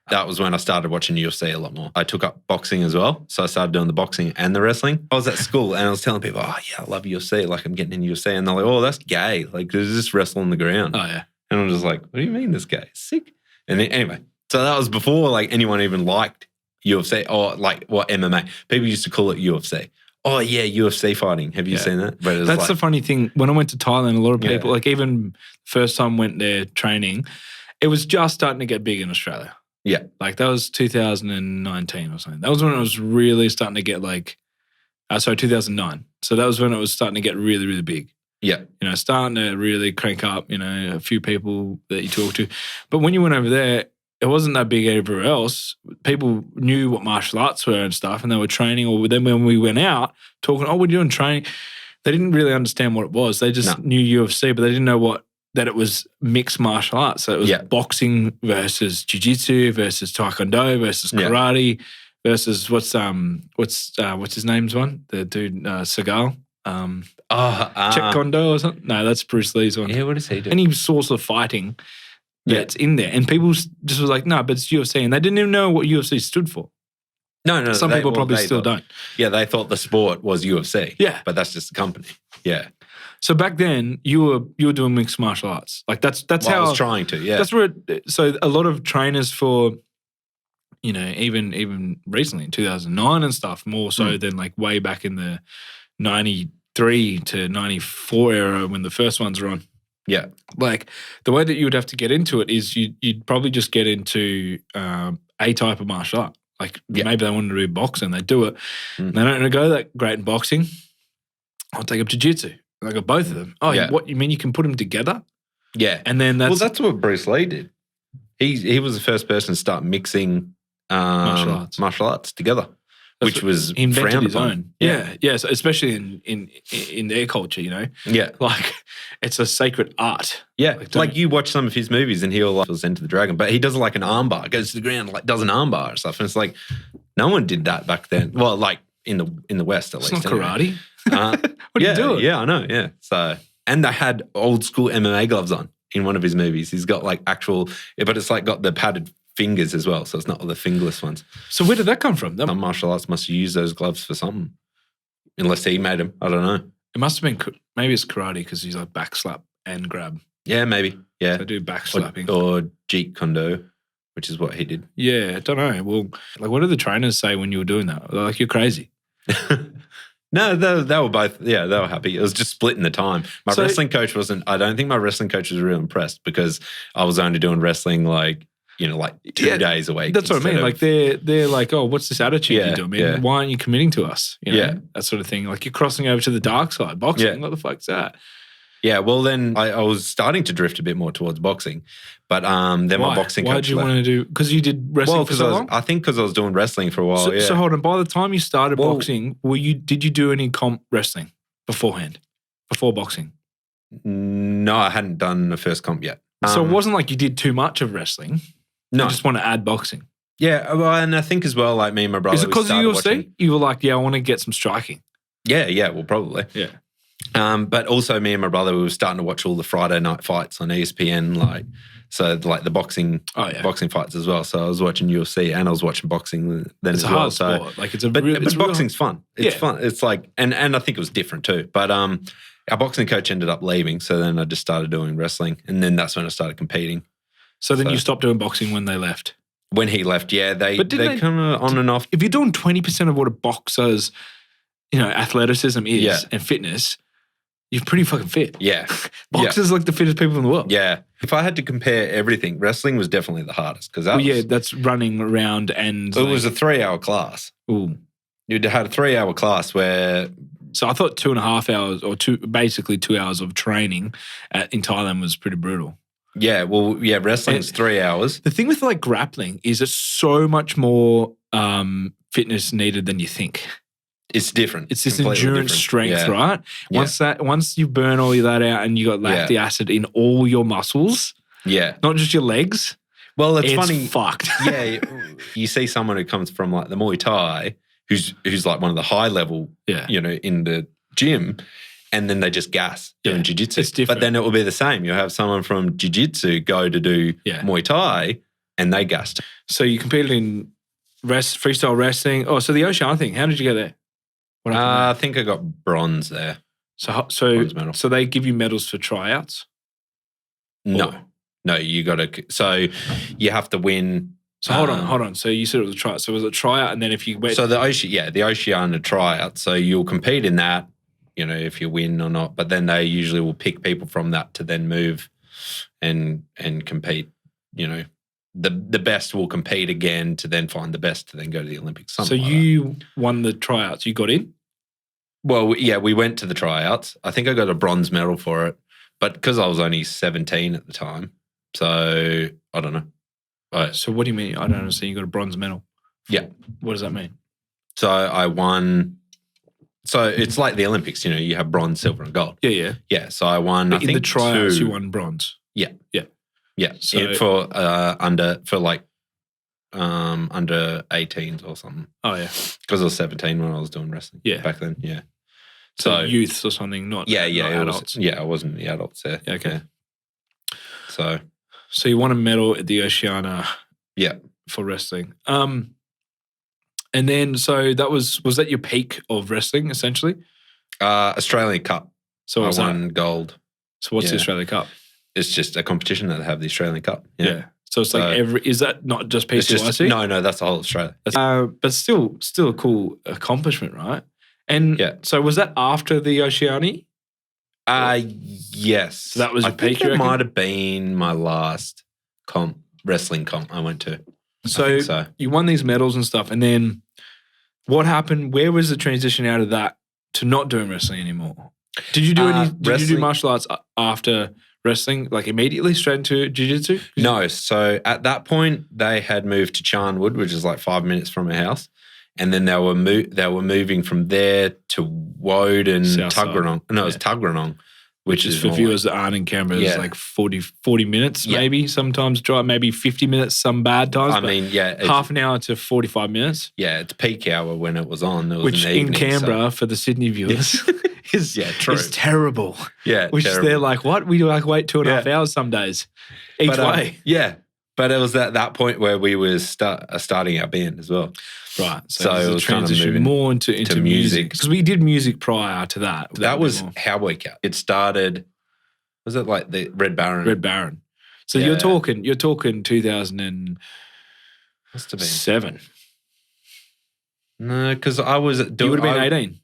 that was when I started watching UFC a lot more. I took up boxing as well. So I started doing the boxing and the wrestling. I was at school and I was telling people, oh, yeah, I love UFC. Like, I'm getting in UFC. And they're like, oh, that's gay. Like, there's just wrestle on the ground. Oh, yeah. And I'm just like, what do you mean this gay? Sick. And then, anyway, so that was before like anyone even liked UFC or like what MMA. People used to call it UFC. Oh, yeah, UFC fighting. Have you seen that? But that's the funny thing. When I went to Thailand, a lot of people, like even first time went there training, it was just starting to get big in Australia. Yeah. Like that was 2019 or something. That was when it was really starting to get like, 2009. So that was when it was starting to get really, really big. Yeah. Starting to really crank up, a few people that you talk to. But when you went over there, it wasn't that big everywhere else. People knew what martial arts were and stuff, and they were training. Or then when we went out talking, we're doing training, they didn't really understand what it was. They just knew UFC, but they didn't know that it was mixed martial arts. So it was boxing versus jiu-jitsu versus taekwondo versus karate versus what's his name's one? The dude Seagal. Check Kondo or something? No, that's Bruce Lee's one. Yeah, what does he do? Any source of fighting that's in there. And people just was like, no, but it's UFC. And they didn't even know what UFC stood for. No. Some people probably still don't. Yeah, they thought the sport was UFC. Yeah. But that's just the company. Yeah. So back then, you were doing mixed martial arts. Like that's how I was trying to. Yeah, that's where. So a lot of trainers for, even recently in 2009 and stuff, more so than like way back in the 93 to 94 era when the first ones were on. Yeah, like the way that you would have to get into it is you'd probably just get into a type of martial art. Like maybe they wanted to do boxing, they do it. They don't go that great in boxing. I'll take up jiu-jitsu. I got both of them. Oh, what, you mean you can put them together? Yeah. And then that's what Bruce Lee did. He was the first person to start mixing martial arts together, which was he invented his upon. Own. Yeah. So especially in their culture, Yeah. Like it's a sacred art. Yeah. Like you watch some of his movies and he'll like Enter the Dragon, but he does like an armbar, goes to the ground, like does an armbar and stuff. And it's like, no one did that back then. Well, like in the West at least. It's not karate. What are you doing? Yeah, I know. Yeah. So, and they had old school MMA gloves on in one of his movies. He's got like actual, but it's like got the padded fingers as well. So it's not all the fingerless ones. So where did that come from? Some martial arts must use those gloves for something, unless he made them. I don't know. It must have been maybe it's karate because he's like back slap and grab. Yeah, maybe. Yeah, so do back slapping or Jeet Kune, which is what he did. Yeah, I don't know. Well, like, what did the trainers say when you were doing that? They're like, you're crazy. No, they were both, they were happy. It was just splitting the time. My wrestling coach I don't think my wrestling coach was real impressed because I was only doing wrestling like 2 days a week. That's what I mean. Like they're like, oh, what's this attitude you're doing? Man? Why aren't you committing to us? That sort of thing. Like you're crossing over to the dark side. Boxing, what the fuck's that? Yeah, well then I was starting to drift a bit more towards boxing. But then my boxing coach Why did you want to do, because you did wrestling for so long? I think because I was doing wrestling for a while, So hold on, by the time you started boxing, did you do any comp wrestling beforehand, before boxing? No, I hadn't done the first comp yet. So it wasn't like you did too much of wrestling. No. You just want to add boxing. Yeah, well, and I think as well, like me and my brother. Is it because of UFC? You were like, I want to get some striking. Yeah, well, probably. Yeah. But also me and my brother, we were starting to watch all the Friday night fights on ESPN, the boxing fights as well. So I was watching UFC and I was watching boxing then as well. It's a hard sport. Like but boxing's fun. It's fun. It's like, and I think it was different too. But our boxing coach ended up leaving, so then I just started doing wrestling, and then that's when I started competing. So then you stopped doing boxing when they left. When he left, yeah, they kind of on and off. If you're doing 20% of what a boxer's, athleticism is and fitness, you're pretty fucking fit. Yeah. Boxers are like the fittest people in the world. Yeah. If I had to compare everything, wrestling was definitely the hardest because that's running around and it was a 3-hour class. Ooh. You had a 3-hour class where. So I thought 2.5 hours or basically 2 hours of training in Thailand was pretty brutal. Yeah, well, yeah, wrestling's 3 hours. The thing with like grappling is it's so much more fitness needed than you think. It's different. It's this endurance strength, right? Once you burn all of that out and you got lactic acid in all your muscles, not just your legs. Well, it's funny. Fucked. Yeah, you see someone who comes from like the Muay Thai, who's like one of the high level, in the gym. And then they just gas doing jiu-jitsu. It's different. But then it will be the same. You'll have someone from jiu-jitsu go to do Muay Thai and they gassed. So you competed in freestyle wrestling. Oh, so the Oceania thing, how did you get there? I think I got bronze there. Bronze medal. So they give you medals for tryouts? No, you got to. So you have to win. So hold on. So you said it was a tryout. So was it a tryout and then if you went. So the Oceania tryout. So you'll compete in that. If you win or not, but then they usually will pick people from that to then move and compete. The best will compete again to then find the best to then go to the Olympics. So you won the tryouts. You got in? Well, yeah, we went to the tryouts. I think I got a bronze medal for it, but because I was only 17 at the time, so I don't know. So what do you mean? I don't understand. You got a bronze medal. Yeah. What does that mean? So I won. So it's like the Olympics, you have bronze, silver, and gold. Yeah. Yeah, so I won, but I think in the tryouts, you won bronze. Yeah. So, for under 18s or something. Oh, yeah. Because I was 17 when I was doing wrestling back then, yeah. So youths or something, not adults. I wasn't the adults there. Yeah, okay. Yeah. So you won a medal at the Oceania for wrestling. And then, so that was that your peak of wrestling, essentially? Australian Cup. So I won gold. So what's the Australian Cup? It's just a competition that they have, the Australian Cup. Yeah. So it's like is that not just PCYC? No, that's the whole Australia. But still a cool accomplishment, right? And so was that after the Oceania? Yes. So that was your peak, it might have been my last wrestling comp I went to. So you won these medals and stuff, and then what happened? Where was the transition out of that to not doing wrestling anymore? Did you do Did you do martial arts after wrestling, like immediately straight into jiu-jitsu? No. So at that point, they had moved to Charnwood, which is like 5 minutes from my house, and then they were moving from there to Woad and Tuggeranong. No, it was Tuggeranong. Which is for viewers that aren't in Canberra, it's like 40 minutes maybe, sometimes drive, maybe 50 minutes some bad times. I mean, half an hour to 45 minutes. Yeah, it's peak hour when it was on. It was which in the evening, Canberra, for the Sydney viewers, is terrible. Yeah, which terrible. They're like, what? We wait 2.5 hours some days each way. But it was at that point where we were starting our band as well. Right. So it was kind of moving more into music. Because we did music prior to that. That was how we got. It started, was it like the Red Baron? Red Baron. So you're talking 2007. Must have been. No, because I was... You would have been 18.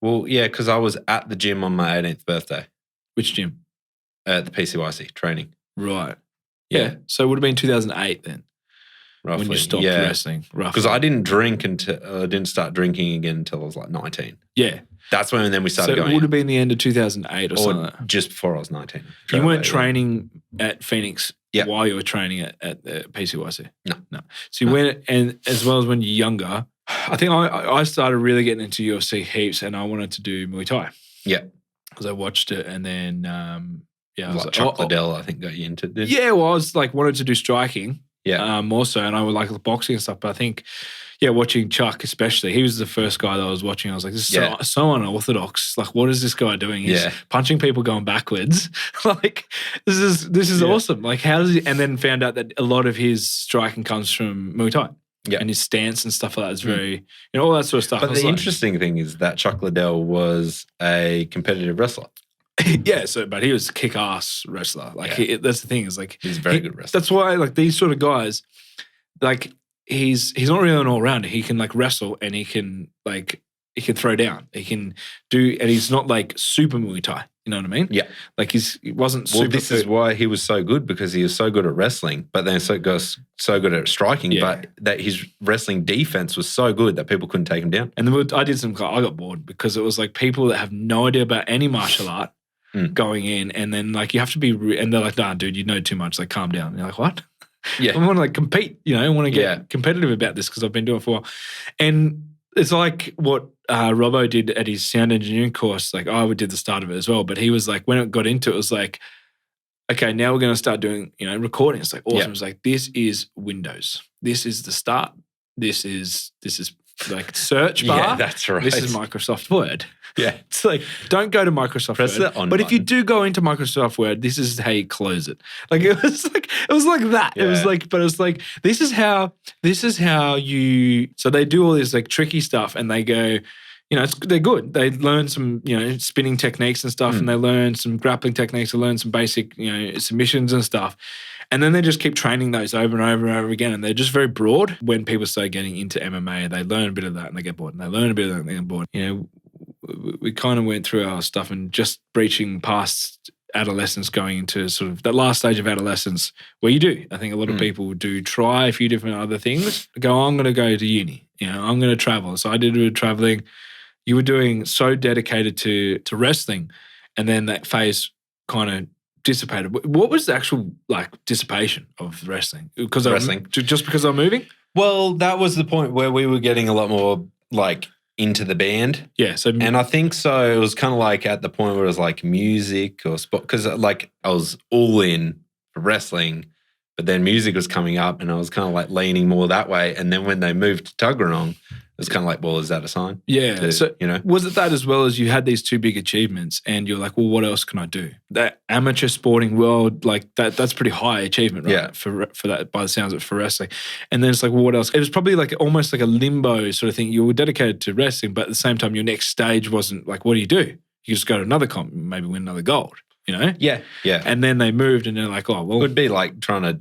Well, yeah, because I was at the gym on my 18th birthday. Which gym? At the PCYC training. Right. Yeah. So it would have been 2008 then. Roughly. When you stopped wrestling. Because I didn't drink I didn't start drinking again until I was like 19. Yeah. That's when then we started going. So it would have been the end of 2008 or something. Just before I was 19. You weren't training at Phoenix while you were training at PCYC? No. So you went, and as well as when you're younger, I think I started really getting into UFC heaps and I wanted to do Muay Thai. Yeah. Because I watched it and then, I was like Chuck Liddell, I think, got you into this. Yeah, well, I was like, wanted to do striking. Yeah. More so, and I would like boxing and stuff. But I think, watching Chuck especially, he was the first guy that I was watching. I was like, this is so unorthodox. Like, what is this guy doing? He's punching people going backwards. Like, this is awesome. Like, how does he? And then found out that a lot of his striking comes from Muay Thai. Yeah. And his stance and stuff like that is very, all that sort of stuff. But the interesting thing is that Chuck Liddell was a competitive wrestler. Yeah, but he was a kick-ass wrestler. Like that's the thing is like he's a very good wrestler. That's why like these sort of guys, like he's not really an all-rounder. He can like wrestle and he can throw down. He can do, and he's not like super Muay Thai. You know what I mean? Yeah. Like he wasn't super. Well, this is why he was so good, because he was so good at wrestling, but then so good at striking, but that his wrestling defense was so good that people couldn't take him down. And then I got bored because it was like people that have no idea about any martial art going in, and then like you have to be, and they're like, nah, dude, you know too much. Like, calm down. And you're like, what? Yeah. I want to like compete, I want to get competitive about this because I've been doing it for a while. And it's like what Robbo did at his sound engineering course. Like I did the start of it as well, but he was like, when it got into it, it was like, okay, now we're going to start doing, recording. It's like awesome. Yeah. It's like, this is Windows. This is the start. This is like search bar. Yeah, that's right. This is Microsoft Word. Yeah. It's like, don't go to Microsoft Press Word. the on but button. if you do go into Microsoft Word, this is how you close it. Like it was like that. Yeah. It was like, this is how you, so they do all this like tricky stuff and they go, they're good. They learn some, spinning techniques and stuff, and they learn some grappling techniques, they learn some basic, submissions and stuff. And then they just keep training those over and over and over again. And they're just very broad. When people start getting into MMA, they learn a bit of that and they get bored. And they learn a bit of that and they get bored. We kind of went through our stuff and just breaching past adolescence, going into sort of that last stage of adolescence where you do. I think a lot of people do try a few different other things. Go, I'm going to go to uni. I'm going to travel. So I did a bit of traveling. You were doing so dedicated to wrestling, and then that phase kind of dissipated. What was the actual like dissipation of wrestling? Because just because I'm moving? Well, that was the point where we were getting a lot more like into the band. Yeah. And I think so. It was kind of like at the point where it was like music or sport, because like I was all in for wrestling, but then music was coming up and I was kind of like leaning more that way. And then when they moved to Tuggeranong, it was kind of like, well, is that a sign? Yeah. So, was it that as well as you had these two big achievements and you're like, well, what else can I do? That amateur sporting world, like that's pretty high achievement, right? Yeah. For that, by the sounds of it, for wrestling. And then it's like, well, what else? It was probably like almost like a limbo sort of thing. You were dedicated to wrestling, but at the same time, your next stage wasn't like, what do? You just go to another comp, maybe win another gold, Yeah. Yeah. And then they moved and they're like, oh, well. It would be like trying to,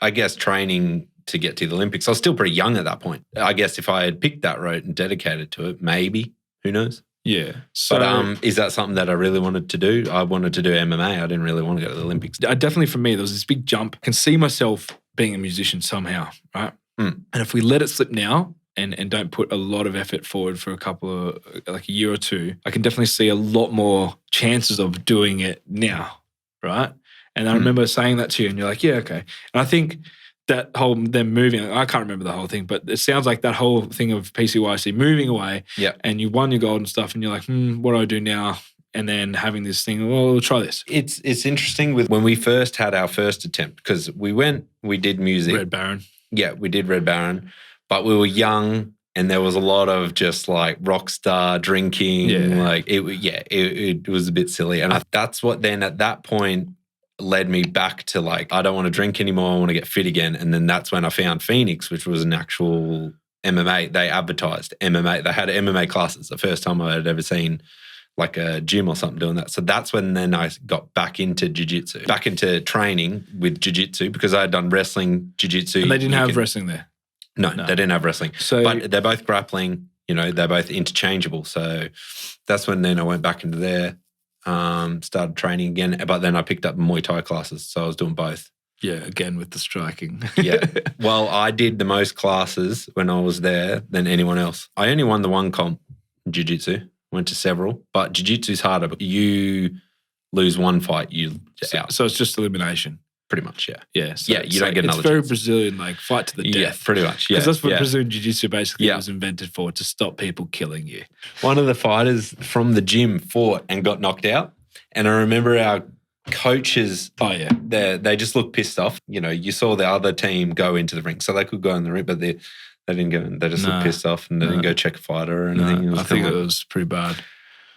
I guess, training to get to the Olympics. I was still pretty young at that point. I guess if I had picked that route and dedicated to it, maybe, who knows? Yeah. So, but is that something that I really wanted to do? I wanted to do MMA. I didn't really want to go to the Olympics. Definitely for me, there was this big jump. I can see myself being a musician somehow, right? And if we let it slip now and don't put a lot of effort forward for a couple of, like a year or two, I can definitely see a lot more chances of doing it now, right? And I remember saying that to you and you're like, yeah, okay. And I think that whole them moving, I can't remember the whole thing, but it sounds like that whole thing of PCYC moving away and you won your gold and stuff and you're like, what do I do now? And then having this thing, well, we'll try this. It's interesting with when we first had our first attempt, because we did music. Red Baron. Yeah, we did Red Baron, but we were young and there was a lot of just like rock star drinking. Yeah. Like it was a bit silly. And that's what then at that point led me back to like, I don't want to drink anymore. I want to get fit again. And then that's when I found Phoenix, which was an actual MMA. They advertised MMA. They had MMA classes. The first time I had ever seen like a gym or something doing that. So that's when then I got back into jiu-jitsu, back into training with jiu-jitsu, because I had done wrestling, jiu-jitsu. And they didn't have wrestling there? No, they didn't have wrestling. So, but they're both grappling, they're both interchangeable. So that's when then I went back into there. Started training again, but then I picked up Muay Thai classes, so I was doing both. Yeah, again with the striking. Yeah. Well, I did the most classes when I was there than anyone else. I only won the one comp in jiu-jitsu, went to several, but jiu-jitsu's harder. You lose one fight, you're out. So it's just elimination. Pretty much, yeah. Yeah. So you don't get another It's very chance. Brazilian, like fight to the death. Yeah, pretty much, yeah. Because that's what Brazilian Jiu-Jitsu basically was invented for, to stop people killing you. One of the fighters from the gym fought and got knocked out. And I remember our coaches, they just looked pissed off. You saw the other team go into the ring. So they could go in the ring, but they didn't go in. They just looked pissed off and they didn't go check a fighter or anything. I think it was pretty bad.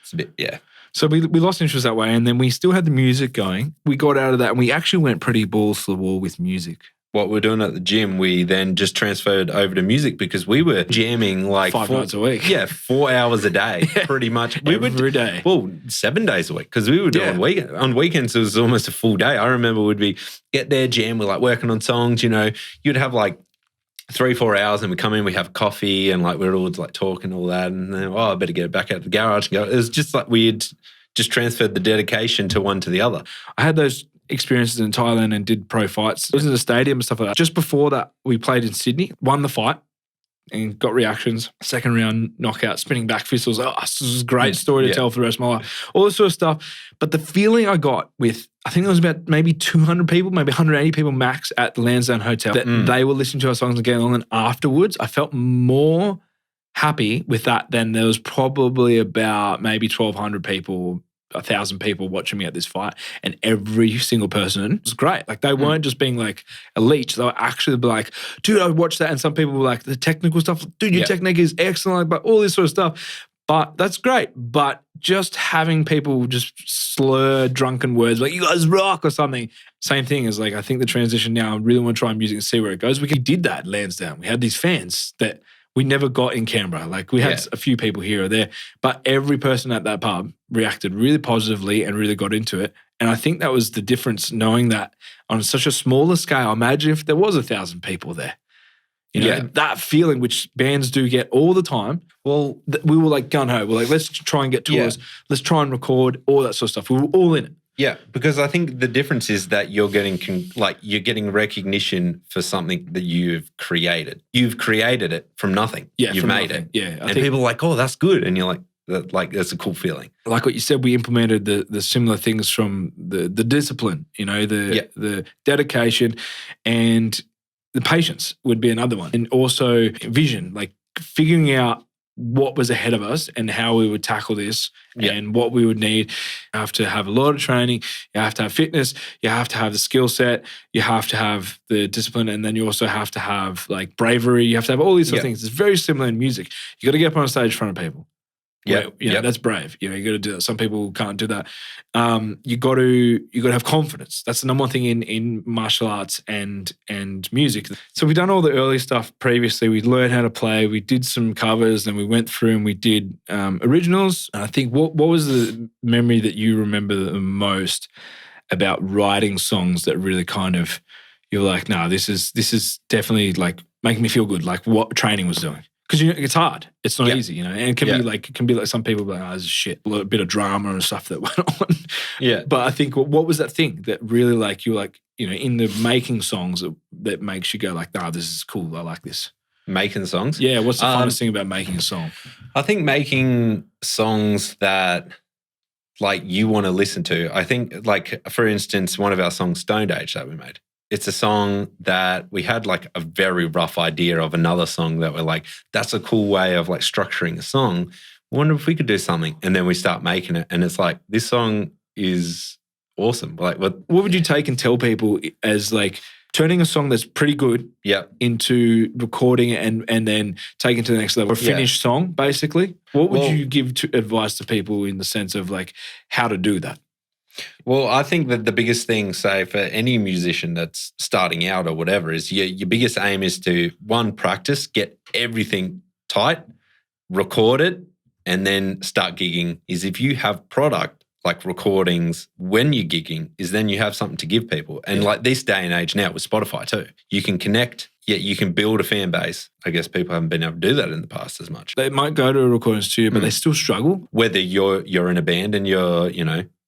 It's a bit, yeah. So we lost interest that way, and then we still had the music going. We got out of that and we actually went pretty balls to the wall with music. what we were doing at the gym, we then just transferred over to music because we were jamming like 5 nights a week. Yeah, 4 hours a day, pretty much. Every day. Well, 7 days a week because we were doing on weekends. It was almost a full day. I remember we'd get there, jam, we're like working on songs. You'd have like 3-4 hours, and we come in, we have coffee, and like we're all like talking all that, and then I better get it back out of the garage and go. It was just like we'd just transferred the dedication to one to the other. I had those experiences in Thailand and did pro fights. It was in the stadium and stuff like that. Just before that, we played in Sydney, won the fight and got reactions. Second round knockout, spinning back fist. I was like, this is a great story to tell for the rest of my life. All this sort of stuff. But the feeling I got with, I think it was about maybe 200 people, maybe 180 people max at the Lansdowne Hotel, that they were listening to our songs and getting on. And afterwards, I felt more happy with that than there was probably about maybe 1,200 people, 1,000 people watching me at this fight, and every single person was great. Like they weren't just being like a leech. They were actually like, dude, I watched that. And some people were like, the technical stuff, dude, your technique is excellent, but all this sort of stuff. But that's great. But just having people just slur drunken words like, you guys rock or something. Same thing as like, I think the transition now, I really want to try music and see where it goes. We did that at Lansdowne. We had these fans that we never got in Canberra. Like we had a few people here or there, but every person at that pub reacted really positively and really got into it. And I think that was the difference, knowing that on such a smaller scale. Imagine if there was 1,000 people there. That feeling which bands do get all the time. Well, we were like gung-ho. We're like, let's try and get tours. Let's try and record, all that sort of stuff. We were all in it. Yeah, because I think the difference is that you're getting recognition for something that you've created. You've created it from nothing. Yeah, you've made it. Yeah, and people are like, oh, that's good, and you're like, that's a cool feeling. Like what you said, we implemented the similar things from the discipline. The dedication, and the patience would be another one, and also vision, like figuring out what was ahead of us and how we would tackle this and what we would need. You have to have a lot of training. You have to have fitness. You have to have the skill set. You have to have the discipline. And then you also have to have like bravery. You have to have all these sort of things. It's very similar in music. You got to get up on a stage in front of people. Yeah, that's brave. You got to do that. Some people can't do that. You got to have confidence. That's the number one thing in martial arts and music. So we've done all the early stuff previously. We learned how to play. We did some covers, then we went through and we did originals. And I think what was the memory that you remember the most about writing songs that really kind of you're like, no, this is definitely like making me feel good, like what training was doing. Because it's hard. It's not easy, and it can be like some people be like, oh, this is shit. A bit of drama and stuff that went on. Yeah. But I think what was that thing that really like you like, in the making songs that makes you go like, nah, this is cool. I like this. Making songs? Yeah. What's the funnest thing about making a song? I think making songs that like you want to listen to. I think like, for instance, one of our songs, Stoned Age, that we made. It's a song that we had like a very rough idea of another song that we're like, that's a cool way of like structuring a song. I wonder if we could do something. And then we start making it. And it's like, this song is awesome. Like, what would you take and tell people as like turning a song that's pretty good into recording it and then taking it to the next level, a finished song, basically? What would you give advice to people in the sense of like how to do that? Well, I think that the biggest thing, say, for any musician that's starting out or whatever, is your biggest aim is to, one, practice, get everything tight, record it, and then start gigging. Is if you have product like recordings when you're gigging, is then you have something to give people. And like this day and age now with Spotify too, you can connect, you can build a fan base. I guess people haven't been able to do that in the past as much. They might go to a recording studio, but they still struggle. Whether you're in a band and you're,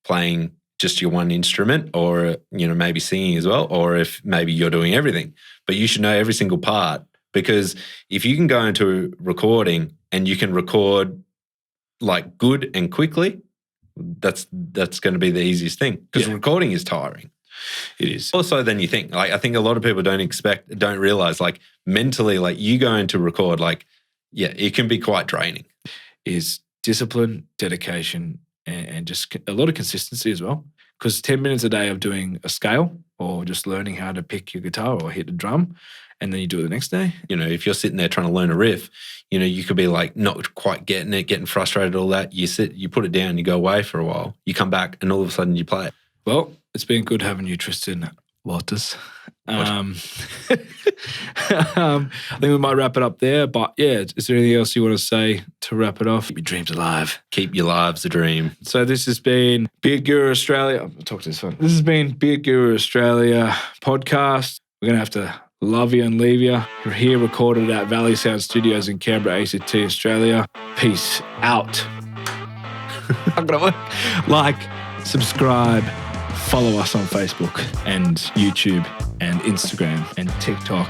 playing just your one instrument or, maybe singing as well, or if maybe you're doing everything, but you should know every single part, because if you can go into recording and you can record like good and quickly, that's going to be the easiest thing, because recording is tiring. It is. Also than you think. Like I think a lot of people don't realize like mentally, like you go into record, like, it can be quite draining. Is discipline, dedication, and just a lot of consistency as well. Because 10 minutes a day of doing a scale or just learning how to pick your guitar or hit a drum, and then you do it the next day. If you're sitting there trying to learn a riff, you could be like not quite getting it, getting frustrated, all that. You sit, you put it down, you go away for a while, you come back and all of a sudden you play it. Well, it's been good having you, Tristan. Walters. I think we might wrap it up there. But yeah, is there anything else you want to say to wrap it off? Keep your dreams alive. Keep your lives a dream. So this has been Beard Guru Australia. I'll talk to this one. This has been Beard Guru Australia podcast. We're going to have to love you and leave you. We're here recorded at Valley Sound Studios in Canberra, ACT, Australia. Peace out. Not gonna work. Like, subscribe, follow us on Facebook and YouTube and Instagram and TikTok.